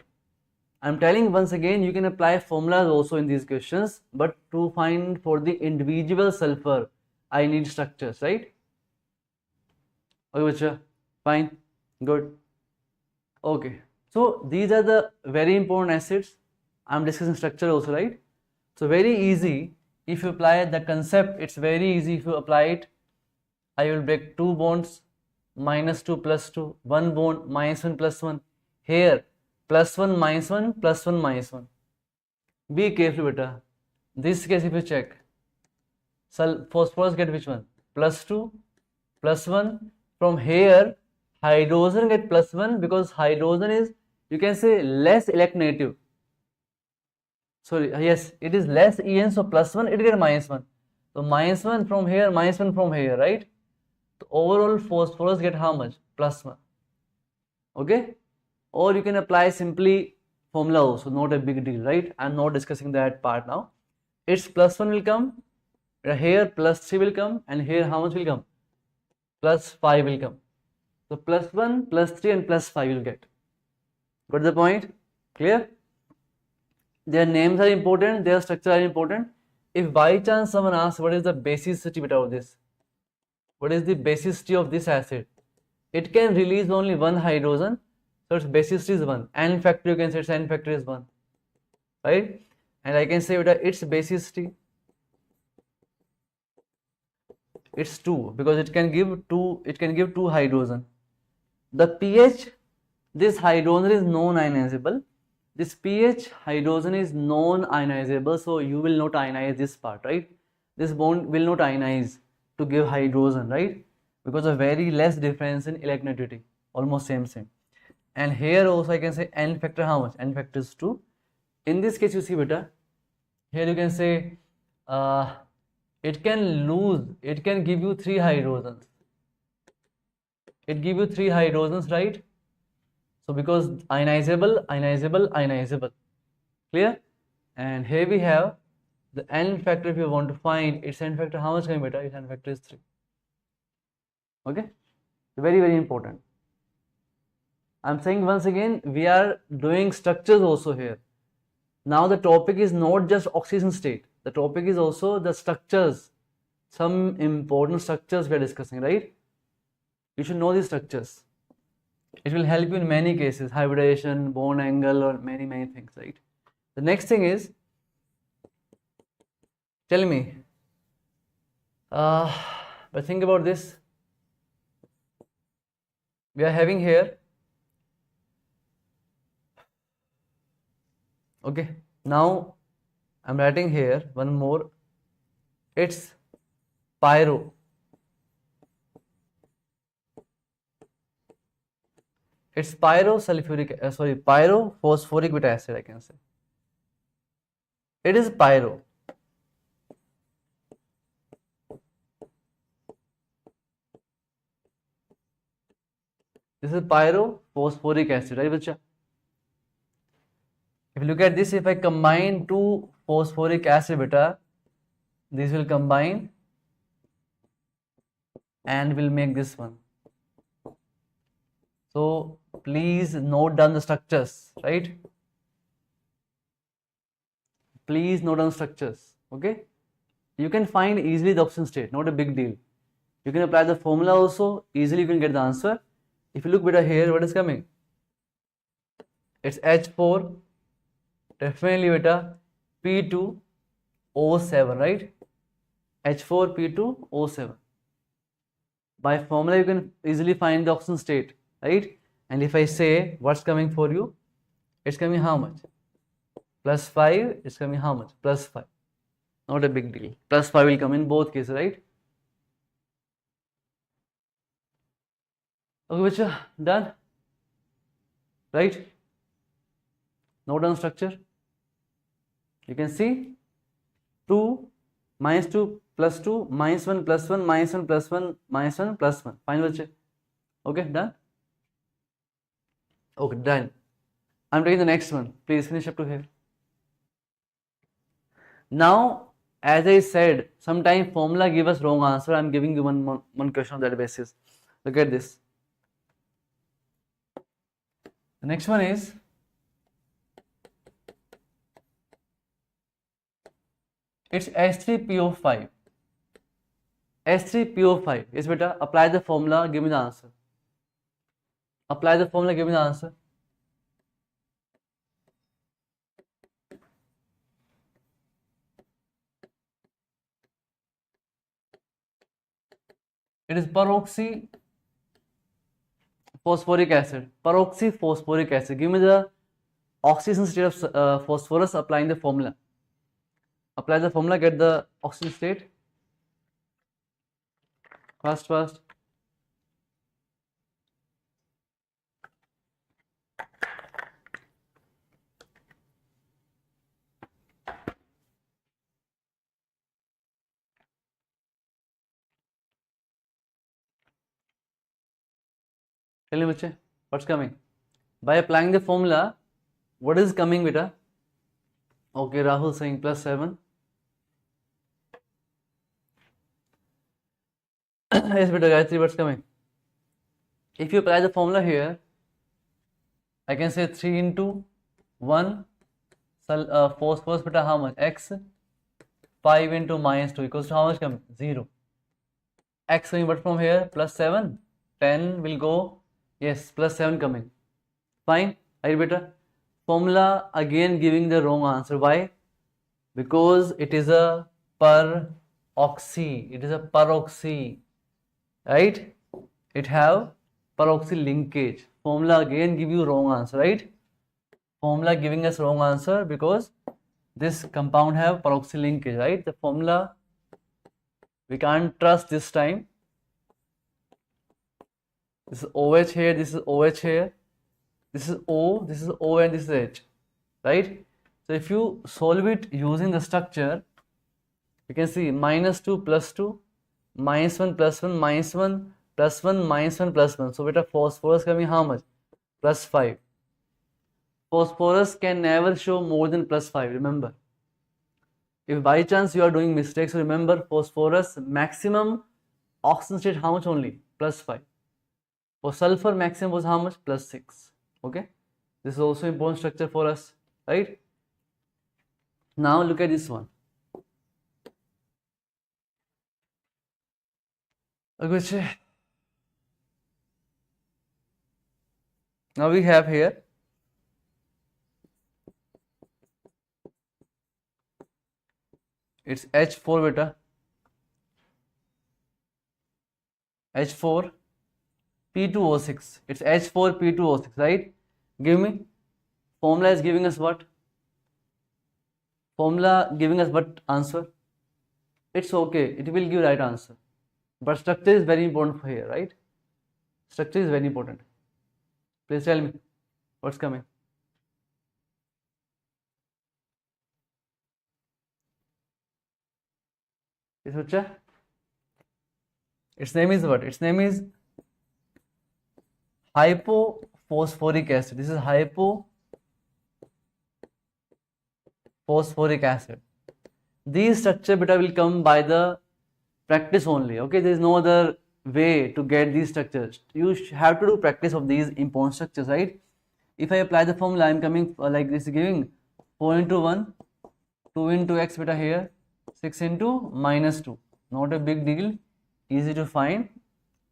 Speaker 1: I am telling once again, you can apply formulas also in these questions, but to find for the individual sulfur, I need structures, right? Okay, bacha, fine, good. Okay, so these are the very important acids. I am discussing structure also, right? So very easy if you apply the concept. It's very easy if you apply it. I will break 2 bonds, -2 + 2, 1 bond, -1 + 1. Here, +1 -1, +1 -1. Be careful, beta. This case, if you check, phosphorus get which one? +2, +1. From here, hydrogen get +1 because hydrogen is, you can say, less electronegative. Sorry, yes, it is less En, so +1, it get -1. So -1 from here, -1 from here, right? So overall phosphorus get how much? +1. Okay? Or you can apply simply formula also, not a big deal, right? I'm not discussing that part now. It's +1 will come, here +3 will come, and here how much will come? +5 will come. So +1, +3 and +5 will get. Got the point? Clear? Their names are important, their structure are important. If by chance someone asks what is the basicity of this, what is the basicity of this acid, it can release only one hydrogen, so its basicity is 1. N factor, you can say its N factor is 1, right? And I can say its basicity, it's 2 because it can give two hydrogen. The pH, this hydrogen is non-ionizable. This pH hydrogen is non-ionizable, so you will not ionize this part, right? This bond will not ionize to give hydrogen, right? Because of very less difference in electronegativity, almost same. And here also I can say N factor how much? N factor is 2. In this case, you see beta, here you can say it can give you 3 hydrogens. It give you 3 hydrogens, right? So because ionizable. Clear? And here we have the N factor. If you want to find its N factor, how much can beta? Its N factor is 3. Okay? Very, very important. I'm saying once again, we are doing structures also here. Now the topic is not just oxidation state. The topic is also the structures. Some important structures we are discussing, right? You should know these structures. It will help you in many cases, hybridization, bond angle, or many things, right? The next thing is, tell me, but think about this. We are having here Okay, now I'm writing here one more. It's pyro. It's pyrophosphoric beta acid, I can say. It is pyro. This is pyrophosphoric acid, right, bacha? If you look at this, if I combine two phosphoric acid beta, this will combine and will make this one. So please note down the structures, right? Please note down structures, okay? You can find easily the oxidation state, not a big deal. You can apply the formula also, easily you can get the answer. If you look better here, what is coming? It's H4, definitely beta, P2O7, right? H4P2O7. By formula, you can easily find the oxidation state, right? And if I say what's coming for you, it's coming how much? +5, it's coming how much? +5. Not a big deal. +5 will come in both cases, right? Okay, bacha, done? Right? Note down structure. You can see 2 minus 2 plus 2 minus 1 plus 1 minus 1 plus 1 minus 1 plus 1. Fine, bacha. Okay, done? Okay, done. I'm taking the next one. Please finish up to here. Now, as I said, sometimes formula give us wrong answer. I'm giving you one question on that basis. Look at this. The next one is it's H3PO5. H3PO5. Yes, beta. Apply the formula. Give me the answer. Apply the formula. Give me the answer. It is peroxyphosphoric acid. Peroxyphosphoric acid. Give me the oxidation state of phosphorus. Applying the formula. Apply the formula. Get the oxidation state. Fast. Tell me, bache, what's coming? By applying the formula, what is coming, beta? Okay, Rahul saying +7. Yes, beta, Gayatri, what's coming? If you apply the formula here, I can say 3 into 1 phosphorus beta how much? X. 5 into -2 equals to how much coming? 0. X coming, but from here +7. 10 will go. Yes, +7 coming. Fine. Right, beta? Formula again giving the wrong answer. Why? Because it is a peroxy. It is a peroxy. Right? It have peroxy linkage. Formula again give you wrong answer, right? Formula giving us wrong answer because this compound have peroxy linkage, right? The formula we can't trust this time. This is OH here, this is OH here, this is O, this is O, and this is H, right? So if you solve it using the structure, you can see -2 plus 2, -1 plus 1, -1 plus 1, -1 plus 1. So beta phosphorus coming how much? +5. Phosphorus can never show more than +5, remember. If by chance you are doing mistakes, remember phosphorus maximum oxidation state how much only? +5. For sulfur maximum was how much? +6. Okay, this is also important structure for us, right? Now look at this one. Okay, now we have here it's H4 beta, H4 P2O6. It's H4P2O6, right? Give me. Formula is giving us what? Formula giving us what answer? It's okay, it will give right answer. But structure is very important for here, right? Structure is very important. Please tell me what's coming. Yes, bacha? Its name is what? Its name is hypophosphoric acid. This is hypophosphoric acid. These structure beta will come by the practice only. Okay, there is no other way to get these structures. You have to do practice of these important structures, right? If I apply the formula, I am coming like this, giving 4 into 1, 2 into x beta here, 6 into minus 2. Not a big deal, easy to find.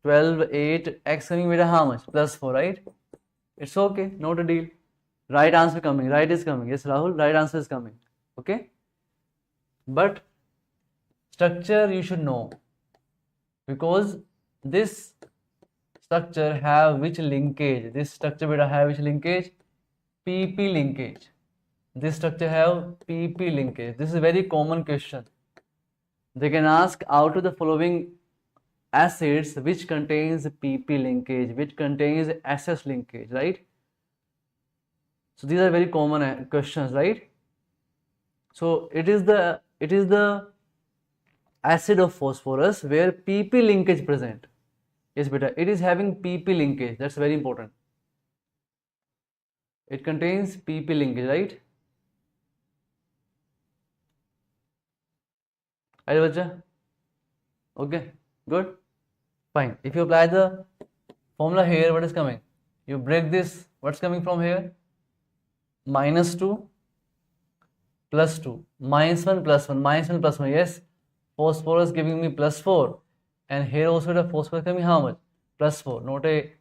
Speaker 1: 12, 8, x coming beta how much? Plus 4, right? It's okay, not a deal. Right answer coming, right is coming. Yes, Rahul, right answer is coming. Okay? But structure you should know, because this structure have which linkage? This structure beta have which linkage? PP linkage. This structure have PP linkage. This is a very common question. They can ask out of the following acids which contains PP linkage, which contains SS linkage, right? So these are very common questions, right? So it is the acid of phosphorus where PP linkage present. Yes, beta, it is having PP linkage. That's very important. It contains PP linkage, right? Okay, good, fine. If you apply the formula here, what is coming? You break this, what's coming from here? Minus 2 plus 2, minus 1 plus 1, minus 1 plus 1, yes. Phosphorus giving me plus 4, and here also the phosphorus coming how much? Plus 4, not a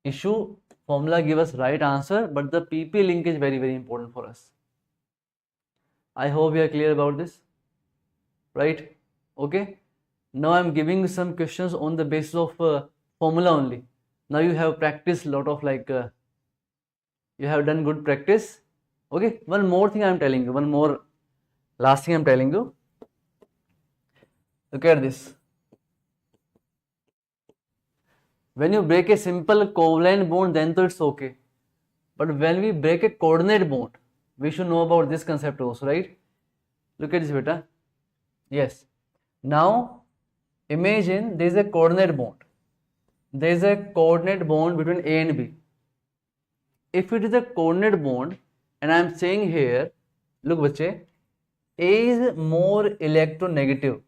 Speaker 1: issue. Formula give us right answer, but the PP link is very, very important for us. I hope we are clear about this, right? Okay, now I'm giving some questions on the basis of formula only. Now you have practiced a lot of you have done good practice. Okay, one more thing I'm telling you, one more last thing I'm telling you. Look at this. When you break a simple covalent bond, then to it's okay. But when we break a coordinate bond, we should know about this concept also, right? Look at this, beta. Yes. Now, imagine there is a coordinate bond. There is a coordinate bond between A and B. If it is a coordinate bond, and I am saying here, look, bache, A is more electronegative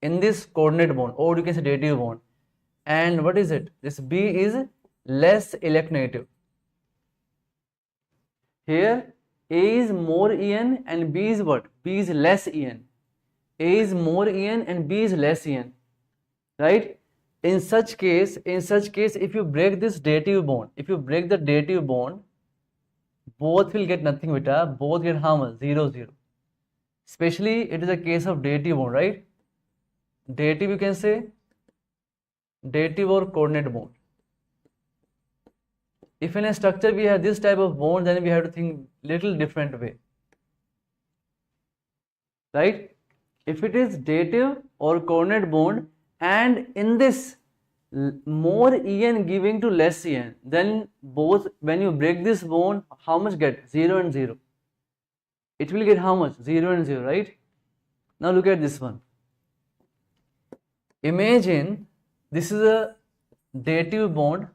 Speaker 1: in this coordinate bond, or you can say dative bond. And what is it? This B is less electronegative. Here A is more En and B is what? B is less En. A is more En and B is less En, right? In such case, if you break this dative bond, if you break the dative bond, both will get nothing, beta. Both get how much? 0, 0. Especially it is a case of dative bond, right? Dative, you can say dative or coordinate bond. If in a structure we have this type of bond, then we have to think little different way, right? If it is dative or coordinate bond, and in this more En giving to less En, then both, when you break this bond, how much get? 0 and 0. It will get how much? 0 and 0, right? Now look at this one. Imagine this is a dative bond,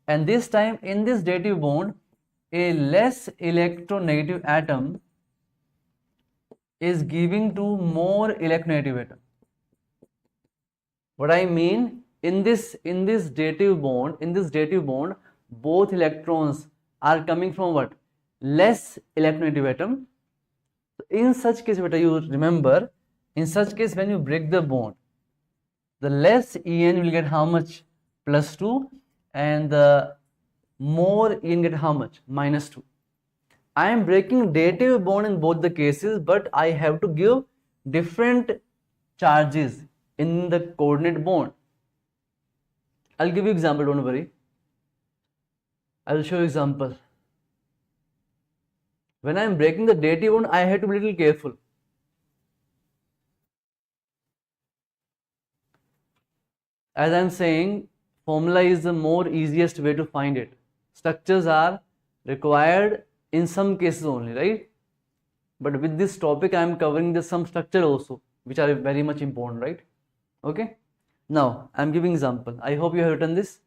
Speaker 1: and this time in this dative bond, a less electronegative atom is giving to more electronegative atom. What I mean, in this dative bond, both electrons are coming from what? Less electronegative atom. In such case, beta, you remember, in such case when you break the bond, the less En will get how much? Plus 2, and the more En get how much? Minus 2. I am breaking dative bond in both the cases, but I have to give different charges in the coordinate bond. I'll give you example, don't worry. I will show you example. when I am breaking the dative bond, I have to be little careful. As I am saying, formula is the more easiest way to find it. Structures are required in some cases only, right? But with this topic, I am covering some structure also, which are very much important, right? Okay. Now, I am giving example. I hope you have written this.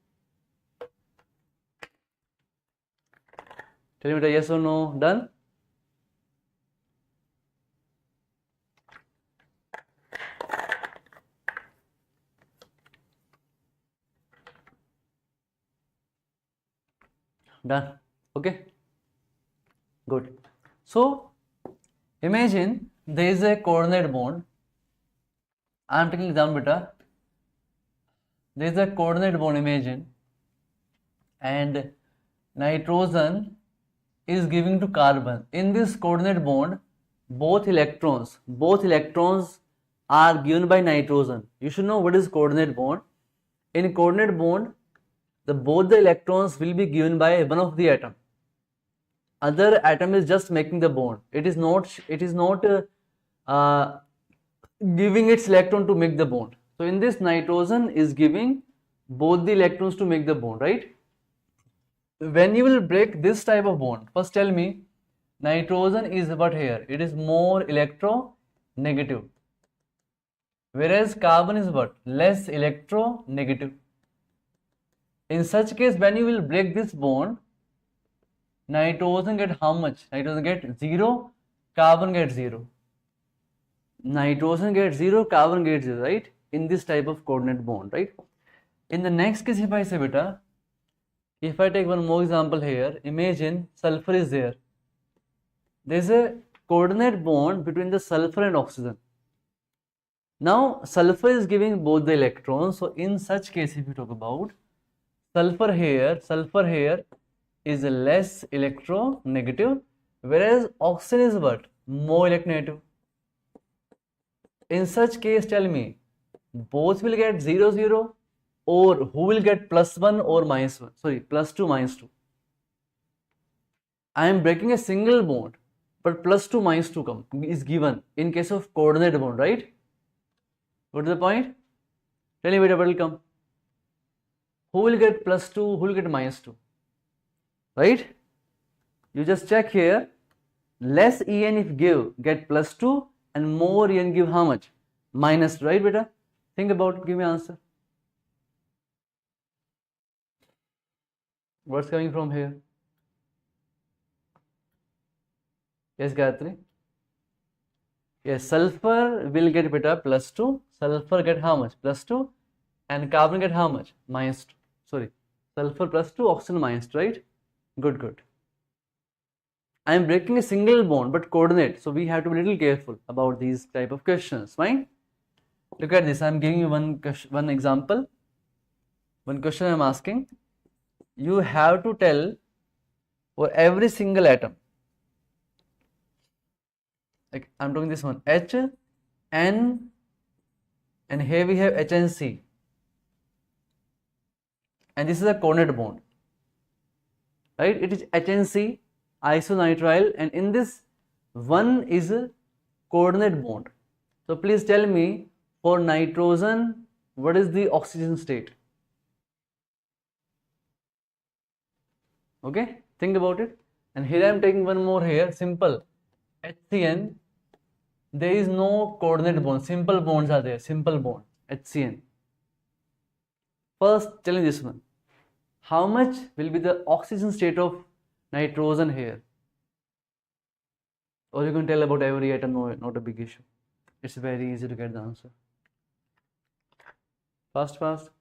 Speaker 1: Tell me whether yes or no. Done? Done. Okay. Good. So, imagine there is a coordinate bond. I am taking example, beta. There is a coordinate bond, imagine, and nitrogen is giving to carbon. In this coordinate bond, both electrons are given by nitrogen. You should know what is coordinate bond. In coordinate bond, both the electrons will be given by one of the atom. Other atom is just making the bond. It is not giving its electron to make the bond. So in this, nitrogen is giving both the electrons to make the bond, right? When you will break this type of bond, first tell me, nitrogen is what here? It is more electronegative, whereas carbon is what? Less electronegative. In such case, when you will break this bond, nitrogen get how much? Nitrogen get 0, carbon get 0. Nitrogen gets 0, carbon gets 0, right? In this type of coordinate bond, right? In the next case, if I say, beta, if I take one more example here, imagine sulfur is there. There is a coordinate bond between the sulfur and oxygen. Now, sulfur is giving both the electrons. So, in such case, if you talk about sulfur here is less electronegative, whereas oxygen is what? More electronegative. In such case, tell me, both will get 0, 0, or who will get +1 or -1? Sorry, +2, -2. I am breaking a single bond, but +2, -2 is given in case of coordinate bond, right? What is the point? Tell me what will come. Who will get +2? Who will get -2? Right? You just check here. Less En if get +2, and more En give how much? -2, right, beta? Think about it. Give me answer. What's coming from here? Yes, Gayatri? Yes, sulfur will get beta +2. Sulfur get how much? +2. And carbon get how much? -2. Sorry, sulfur +2, oxygen -2, right? Good, good. I am breaking a single bond, but coordinate. So we have to be a little careful about these type of questions, fine? Look at this. I am giving you one example. One question I am asking. You have to tell for every single atom. Like I am doing this one, H, N, and here we have H and C. And this is a coordinate bond, right? It is H and C, isonitrile, and in this one is a coordinate bond. So please tell me, for nitrogen, what is the oxygen state? Okay, think about it. And here I am taking one more here, simple. HCN, there is no coordinate bond, simple bonds are there, simple bond, HCN. First, tell me this one. How much will be the oxygen state of nitrogen here? Or you can tell about every atom, no, not a big issue. It's very easy to get the answer. Fast, fast.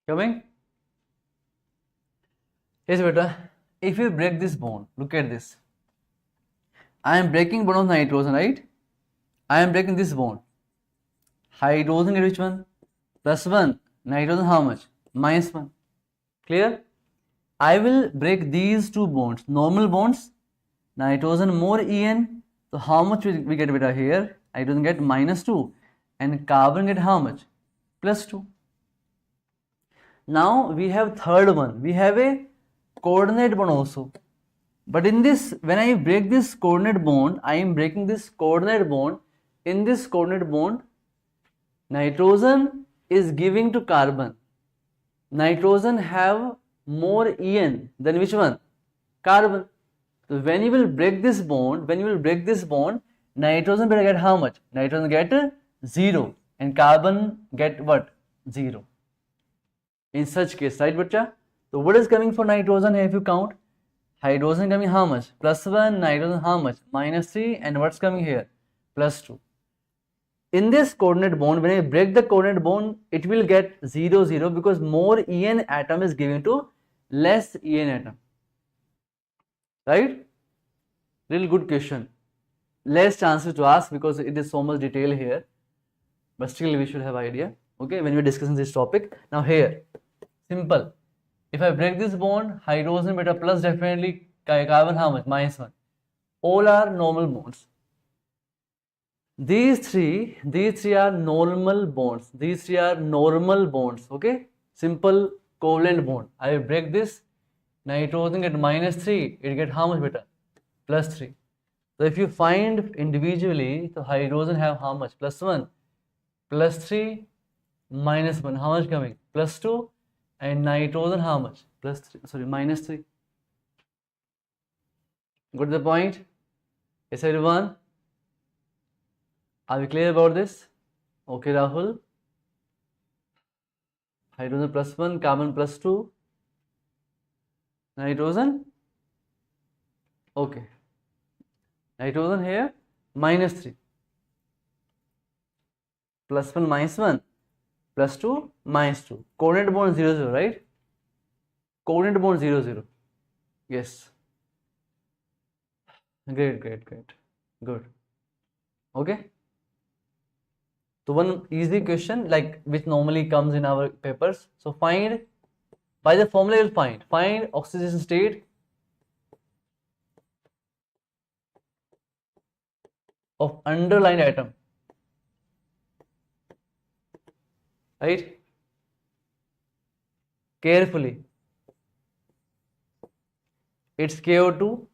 Speaker 1: Coming? Yes, beta. If you break this bond, look at this. I am breaking bond of nitrogen, right? I am breaking this bond. Hydrogen get which one? +1. Nitrogen how much? -1. Clear? I will break these two bonds, normal bonds, Nitrogen more En, so how much we get beta here? Nitrogen get -2 and carbon get how much? +2. Now we have third one, we have a coordinate bond also. But in this, when I break this coordinate bond, I am breaking this coordinate bond. In this coordinate bond, nitrogen is giving to carbon. Nitrogen have more En than which one? Carbon. So when you will break this bond, nitrogen will get how much? Nitrogen get 0 and carbon get what? 0. In such case, right, bacha? So what is coming for nitrogen here if you count? Hydrogen coming how much? +1, nitrogen how much? -3, and what's coming here? +2. In this coordinate bond, when I break the coordinate bond, it will get 0, 0 because more En atom is given to less En atom. Right? Real good question. Less chances to ask because it is so much detail here. But still we should have idea. Okay, when we are discussing this topic. Now here, simple. If I break this bond, hydrogen beta plus definitely carbon how much? -1. All are normal bonds. These three are normal bonds. These three are normal bonds. Okay, simple covalent bond. I will break this. Nitrogen get -3. It get how much beta? +3. So if you find individually, so hydrogen have how much? +1, +3, -1. How much coming? +2. And nitrogen how much? +3. Sorry, -3. Got the point? Yes, everyone? Are we clear about this? Okay, Rahul. Hydrogen +1, carbon +2. Nitrogen. Okay. Nitrogen here -3. +1, -1. +2, -2. Coordinate bond 0, 0, right? Coordinate bond 0, 0. Yes. Great. Good. Okay. So one easy question like which normally comes in our papers. So find, by the formula you will find oxidation state of underlying atom. Right? Carefully. It's KO2,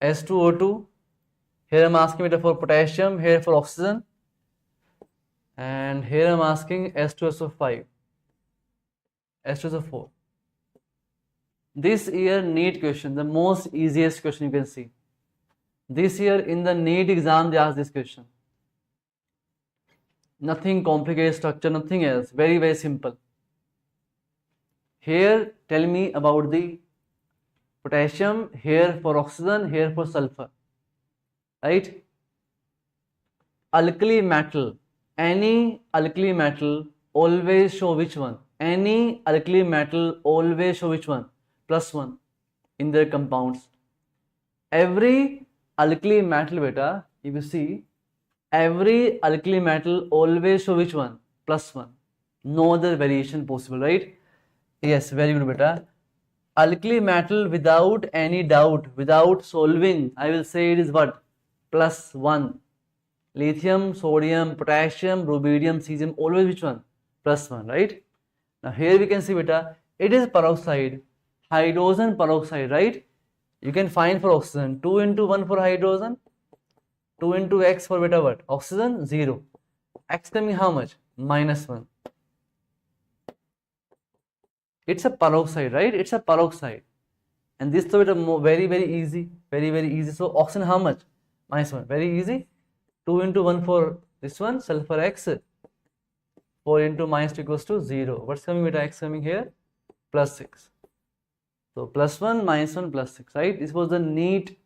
Speaker 1: S2O2. Here I'm asking it for potassium, here for oxygen, and here I'm asking S2SO5, S2SO4. This year NEET question, the most easiest question you can see. This year in the NEET exam they asked this question. Nothing complicated structure, nothing else. Very, very simple. Here tell me about the potassium, here for oxygen, here for sulfur. Right? Alkali metal. Any alkali metal always show which one? Any alkali metal always show which one? +1 in their compounds. Every alkali metal beta, if you see, every alkali metal always show which one? +1. No other variation possible, right? Yes, very good beta. Alkali metal without any doubt, without solving, I will say it is what? +1. Lithium, sodium, potassium, rubidium, cesium, always which one? +1, right? Now here we can see beta, it is peroxide, hydrogen peroxide, right? You can find for oxygen 2 into 1 for hydrogen, 2 into X for beta what? Oxygen 0. X coming how much? -1. It's a peroxide, right? It's a peroxide. And this is very, very easy. Very, very easy. So oxygen how much? -1. Very easy. 2 into 1 for this one, sulfur X. 4 into -2 equals to 0. What's coming beta? X coming here? +6. So +1, -1, +6, right? This was the NEET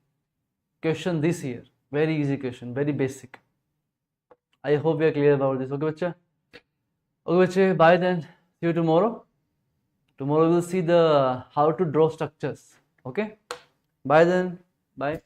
Speaker 1: question this year. Very easy question, very basic. I hope we are clear about this. Okay, bacha? Okay, bacha, bye then. See you tomorrow. Tomorrow we'll see the how to draw structures. Okay? Bye then. Bye.